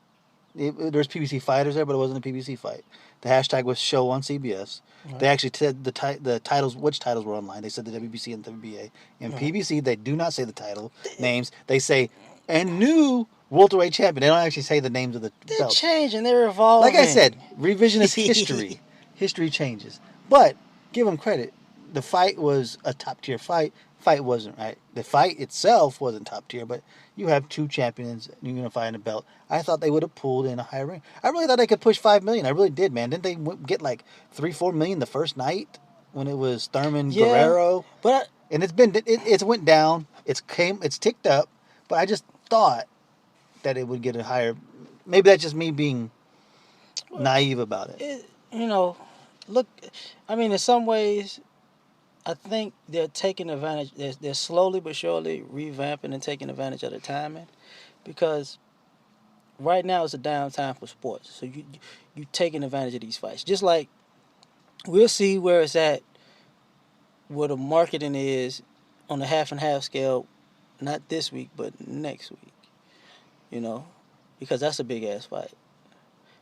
There's PBC fighters there, but it wasn't a PBC fight. The hashtag was show on CBS. Right. They actually said the titles, which titles were online. They said the WBC and the WBA. In Right. PBC, they do not say the title names. They say, and new welterweight champion. They don't actually say the names of the They're belts. changing. They're evolving. Like I said, revisionist history. History changes. But give them credit. The fight was a top tier fight. Fight wasn't, right. The fight itself wasn't top tier, but you have two champions unifying the belt. I thought they would have pulled in a higher ring. I really thought they could push 5 million. I really did, man. Didn't they get like 3-4 million the first night when it was Thurman Guerrero? But And it's went down. It's ticked up. But I just thought that it would get a higher. Maybe that's just me being naive about it. Look, I mean, in some ways, I think they're taking advantage. They're slowly but surely revamping and taking advantage of the timing, because right now it's a downtime for sports. So you taking advantage of these fights. Just like we'll see where it's at, where the marketing is on the half and half scale, not this week but next week. Because that's a big ass fight.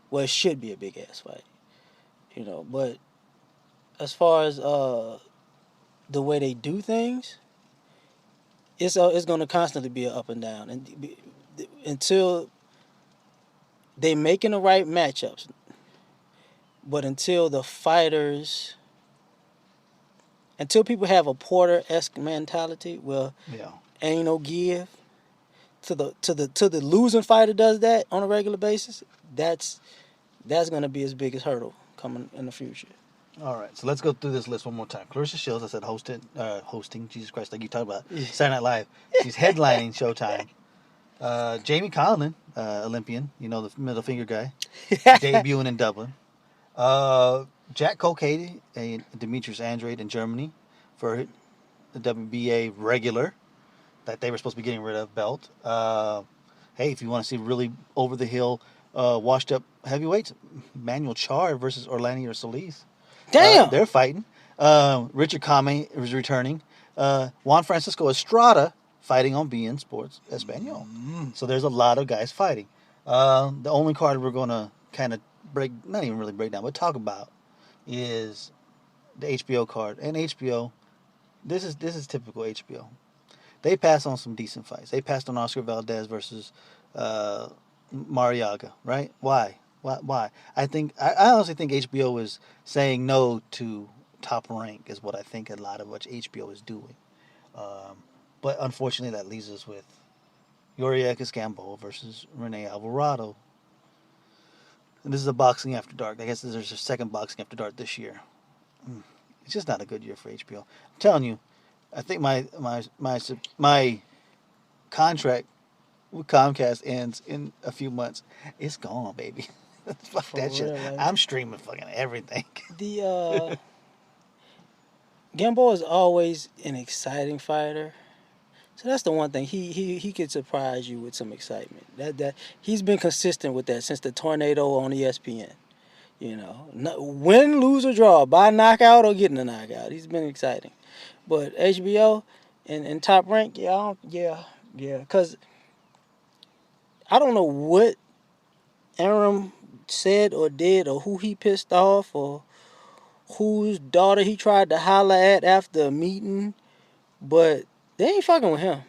Well, it should be a big ass fight. But as far as the way they do things, it's going to constantly be an up and down, and until they making the right matchups. But until people have a Porter-esque mentality, well, Yeah. ain't no give to the losing fighter does that on a regular basis. That's going to be his biggest hurdle coming in the future. All right, so let's go through this list one more time. Clarissa Shields, I said hosting, Jesus Christ, like you talked about, Saturday Night Live. She's headlining Showtime. Jamie Conlon, Olympian, the middle finger guy, debuting in Dublin. Jack Colcady and Demetrius Andrade in Germany for the WBA regular that they were supposed to be getting rid of belt. Hey, if you want to see really over the hill, washed up heavyweights, Manuel Charr versus Orlando Solis. Damn! They're fighting. Richard Kame is returning. Juan Francisco Estrada fighting on BN Sports Espanol. So there's a lot of guys fighting. The only card we're going to kind of not even really break down, but talk about is the HBO card. And HBO, this is typical HBO. They pass on some decent fights. They passed on Oscar Valdez versus Mariaga, right? Why? Why? I honestly think HBO is saying no to Top Rank is what I think a lot of what HBO is doing. But unfortunately, that leaves us with Yurieka Gamboa versus Rene Alvarado. And this is a boxing after dark. I guess there's a second boxing after dark this year. It's just not a good year for HBO. I'm telling you, I think my contract with Comcast ends in a few months. It's gone, baby. Fuck For that shit. real, like- I'm streaming fucking everything. The Gamboa is always an exciting fighter. So that's the one thing. He could surprise you with some excitement. That he's been consistent with that since the tornado on ESPN. Win, lose, or draw, by knockout or getting a knockout. He's been exciting. But HBO and Top Rank, yeah. Because I don't know what Aram said or did, or who he pissed off, or whose daughter he tried to holler at after a meeting, but they ain't fucking with him.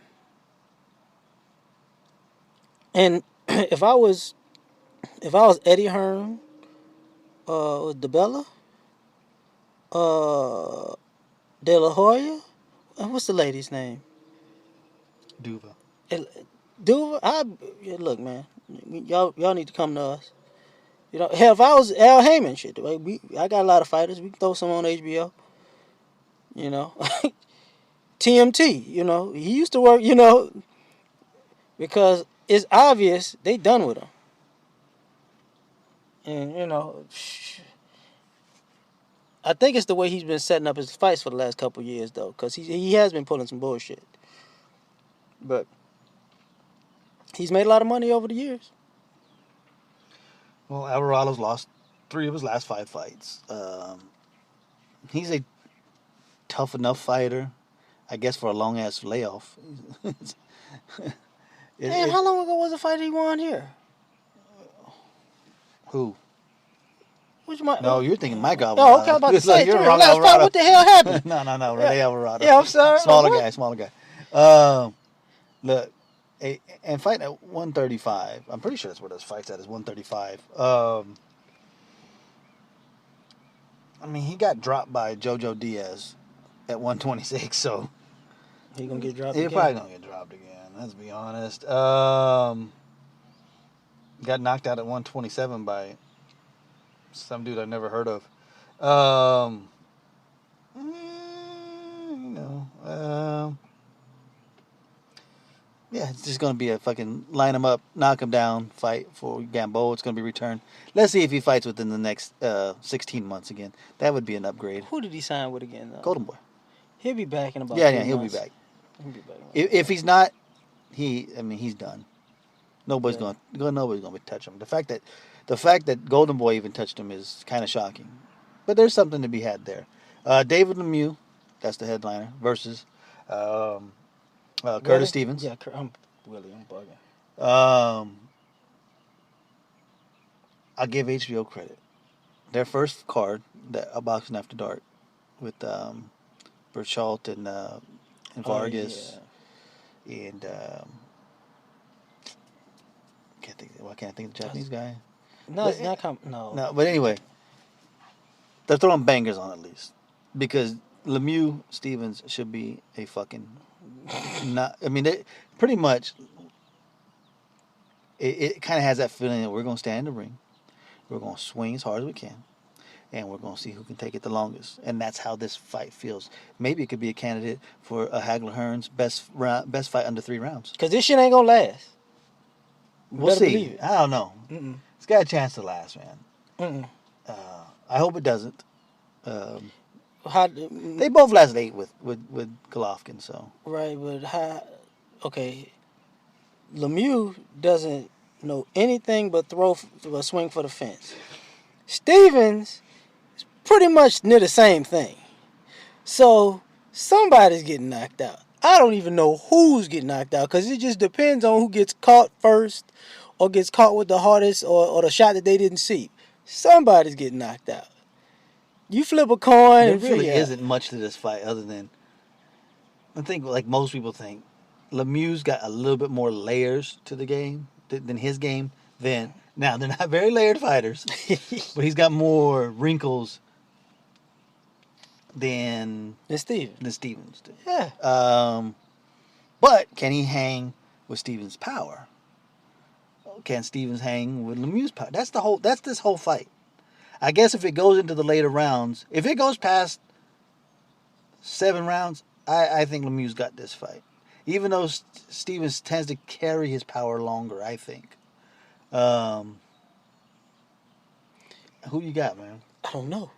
And if I was Eddie Hearn, DeBella, De La Hoya, what's the lady's name? Duva. Look, man, y'all need to come to us. Hell, if I was Al Heyman, shit, I got a lot of fighters. We can throw some on HBO. TMT, he used to work, because it's obvious they done with him. And, you know, I think it's the way he's been setting up his fights for the last couple of years, though, because he has been pulling some bullshit. But he's made a lot of money over the years. Well, Alvarado's lost 3 of his last 5 fights. He's a tough enough fighter, I guess, for a long ass layoff. Damn, how long ago was the fight he won here? Who? Which my? No, you're thinking Mike Alvarado. Oh, okay, I'm about to say, you're dude, wrong, last fight, Alvarado. what the hell happened? no, Rene Alvarado. Yeah, I'm sorry. Smaller What? guy. Look, and fighting at 135. I'm pretty sure that's where those fights at is 135. I mean, he got dropped by Jojo Diaz at 126, so He gonna get dropped he's again? probably gonna get dropped again. Let's be honest. Got knocked out at 127 by some dude I've never heard of. Yeah, it's just going to be a fucking line him up, knock him down fight for Gamboa. It's going to be returned. Let's see if he fights within the next 16 months again. That would be an upgrade. Who did he sign with again, though? Golden Boy. He'll be back in about 3 He'll months. be back. He'll be back. If he's not, he's done. Nobody's going to touch him. The fact that Golden Boy even touched him is kind of shocking. But there's something to be had there. David Lemieux, that's the headliner, versus Curtis Stevens. Yeah, I'm bugging. I'll give HBO credit. Their first card, a Boxing After Dark, with Berchelt and Vargas, and why can't I think of the Japanese guy? No, it's not No, but anyway, they're throwing bangers on at least, because Lemieux Stevens should be a fucking not. I mean, pretty much. It kind of has that feeling that we're going to stand in the ring, we're going to swing as hard as we can, and we're going to see who can take it the longest. And that's how this fight feels. Maybe it could be a candidate for a Hagler Hearns best fight under 3 rounds. Because this shit ain't going to last. We'll see. I don't know. It's got a chance to last, man. I hope it doesn't. They both lasted 8 with Golovkin, so. Right, but okay, Lemieux doesn't know anything but swing for the fence. Stevens is pretty much near the same thing. So somebody's getting knocked out. I don't even know who's getting knocked out, because it just depends on who gets caught first or gets caught with the hardest or the shot that they didn't see. Somebody's getting knocked out. You flip a coin. There really isn't much to this fight other than, I think, like most people think, Lemieux's got a little bit more layers to the game than his game. Now, they're not very layered fighters, but he's got more wrinkles than Stevens did. Yeah. But can he hang with Stevens' power? Can Stevens hang with Lemieux's power? That's this whole fight. I guess if it goes into the later rounds, if it goes past 7 rounds, I think Lemieux's got this fight. Even though Stevens tends to carry his power longer, I think. Who you got, man? I don't know.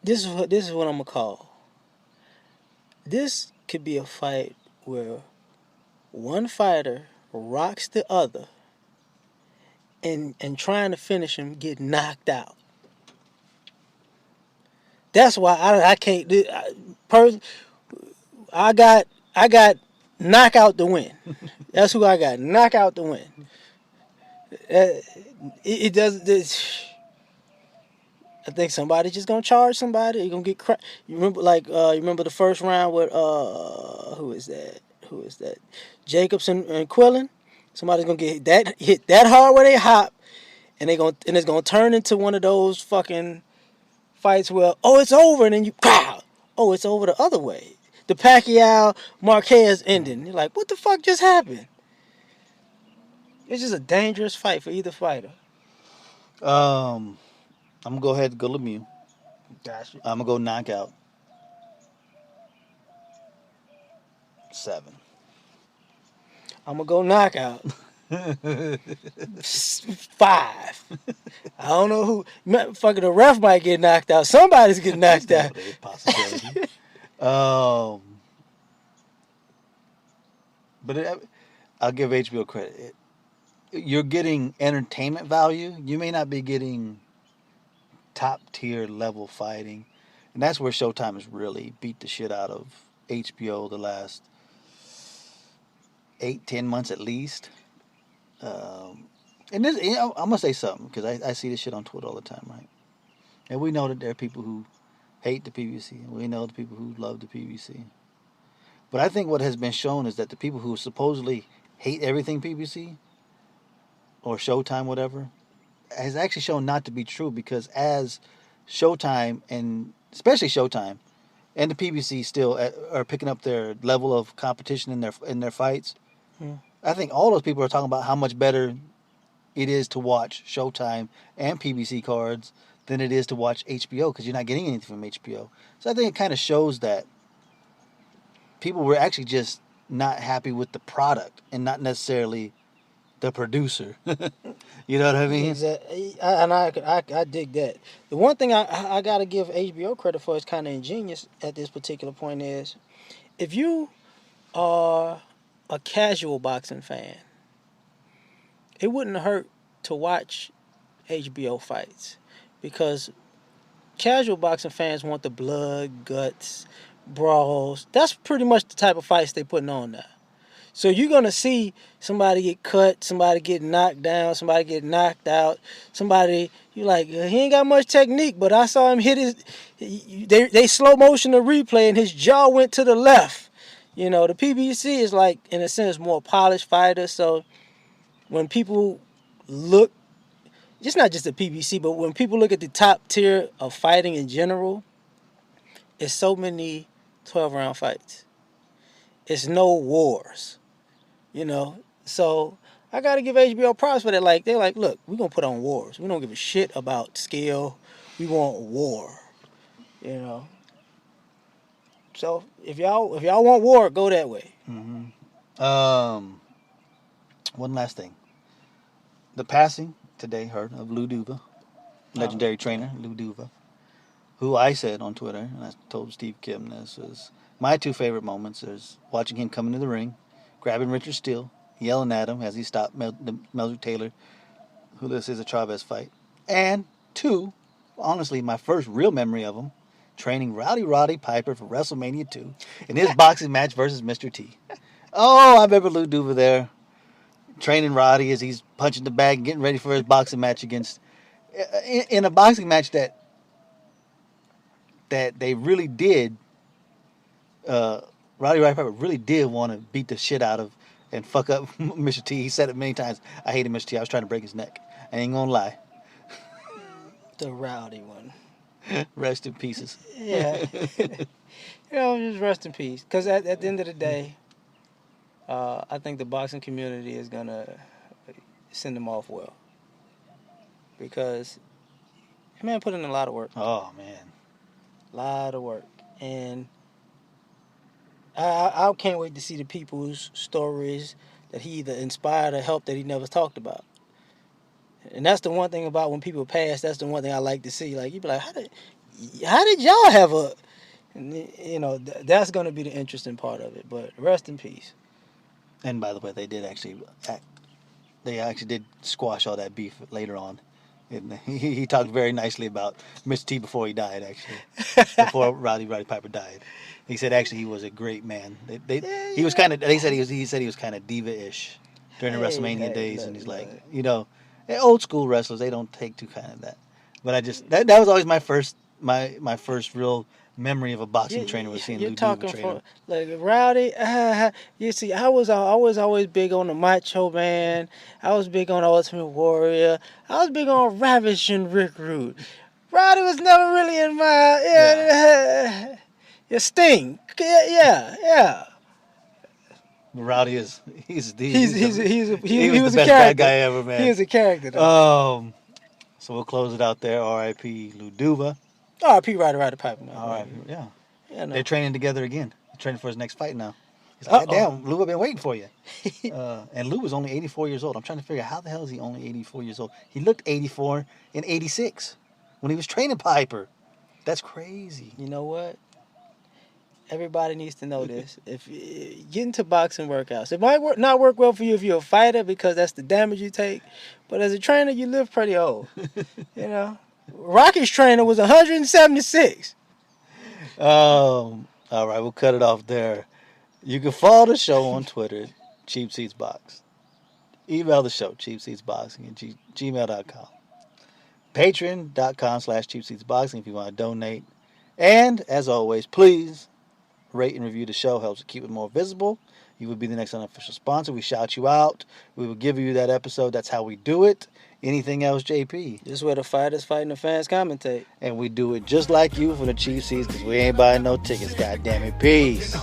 This is what I'm gonna call. This could be a fight where one fighter rocks the other, and trying to finish him get knocked out. That's why I can't. I got knockout to win. That's who I got. Knockout to win. It does. I think somebody's just gonna charge somebody. You're gonna get cracked. You remember the first round with who is that? Jacobs and Quillen. Somebody's gonna get hit that hard where they hop, and it's gonna turn into one of those fucking fights where it's over, and then you pow. Oh, it's over the other way. The Pacquiao Marquez ending. You're like, what the fuck just happened? It's just a dangerous fight for either fighter. I'm gonna go ahead and go Lemieux. Gotcha. I'm gonna go knockout. 7. I'm gonna go knockout. 5. I don't know who. Fucking the ref might get knocked out. Somebody's getting knocked out. Definitely a possibility. um, but I'll give HBO credit. You're getting entertainment value. You may not be getting top tier level fighting, and that's where Showtime has really beat the shit out of HBO the last 8-10 months at least. And this, I'm gonna say something because I see this shit on Twitter all the time, right? And we know that there are people who hate the PBC, and we know the people who love the PBC. But I think what has been shown is that the people who supposedly hate everything PBC or Showtime, whatever, has actually shown not to be true, because as Showtime, and especially Showtime and the PBC still are picking up their level of competition in their fights, I think all those people are talking about how much better it is to watch Showtime and PBC cards than it is to watch HBO, because you're not getting anything from HBO. So I think it kind of shows that people were actually just not happy with the product and not necessarily the producer. You know what I mean? Exactly. I dig that. The one thing I got to give HBO credit for is kind of ingenious at this particular point is, if you are a casual boxing fan, it wouldn't hurt to watch HBO fights, because casual boxing fans want the blood, guts, brawls. That's pretty much the type of fights they're putting on now. So you're going to see somebody get cut, somebody get knocked down, somebody get knocked out, somebody, you're like, he ain't got much technique, but I saw him hit they slow motion the replay and his jaw went to the left. You know, the PBC is like, in a sense, more polished fighters. So when people look, it's not just the PBC, but when people look at the top tier of fighting in general, it's so many 12-round fights. It's no wars, you know. So I got to give HBO props for that. Like, they're like, look, we're going to put on wars. We don't give a shit about skill. We want war, you know. So if y'all want war, go that way. Mm-hmm. One last thing. The passing today, heard of Lou Duva, legendary trainer Lou Duva, who I said on Twitter, and I told Steve Kim this, was my 2 favorite moments is watching him come into the ring, grabbing Richard Steele, yelling at him as he stopped Meldrick Taylor, who this is a Chavez fight, and 2, honestly, my first real memory of him, training Roddy Piper for WrestleMania 2 in his boxing match versus Mr. T. Oh, I remember Lou Duva there, training Roddy as he's punching the bag and getting ready for his boxing match against, in a boxing match that they really did, Roddy Piper really did want to beat the shit out of and fuck up Mr. T. He said it many times. I hated Mr. T. I was trying to break his neck. I ain't gonna lie. The rowdy one. Rest in pieces. Yeah. Just rest in peace. Because at the end of the day, I think the boxing community is going to send him off well. Because, man, put in a lot of work. Oh, man. A lot of work. And I can't wait to see the people's stories that he either inspired or helped that he never talked about. And that's the one thing about when people pass, that's the one thing I like to see. Like, you be like, how did y'all have a... You know, that's going to be the interesting part of it. But rest in peace. And by the way, they actually did squash all that beef later on. And he talked very nicely about Mr. T before he died, actually. Before Roddy Piper died. He said actually he was a great man. He was kind of, they said he said he was kind of diva-ish during the WrestleMania days, and he's like, you know, old school wrestlers, they don't take too kind of that. But I just that was always my first real memory of a boxing trainer was seeing Lou Duva train him. Like Rowdy. You see, I was always big on the Macho Man. I was big on Ultimate Warrior. I was big on Ravishing Rick Rude. Rowdy was never really in my Sting. Yeah. Rowdy he was the best bad guy ever, man. He was a character, though. So we'll close it out there. R.I.P. Lou Duva. R.I.P. Roddy Piper, man. All right, yeah. No. They're training together again. They're training for his next fight now. He's like, damn, Lou, I've been waiting for you. And Lou was only 84 years old. I'm trying to figure out how the hell is he only 84 years old? He looked 84 in 86 when he was training Piper. That's crazy. You know what? Everybody needs to know this. If you get into boxing workouts, it might not work well for you if you're a fighter because that's the damage you take. But as a trainer, you live pretty old. You know, Rocky's trainer was 176. All right, we'll cut it off there. You can follow the show on Twitter, Cheap Seats Box. Email the show, cheapseatsboxing at gmail.com. Patreon.com/cheapseatsboxing if you want to donate. And, as always, please rate and review the show. Helps it keep it more visible. You would be the next unofficial sponsor. We shout you out. We will give you that episode. That's how we do it. Anything else, JP? This is where the fighters fight and the fans commentate. And we do it just like you for the cheap seats because we ain't buying no tickets. God damn it. Peace.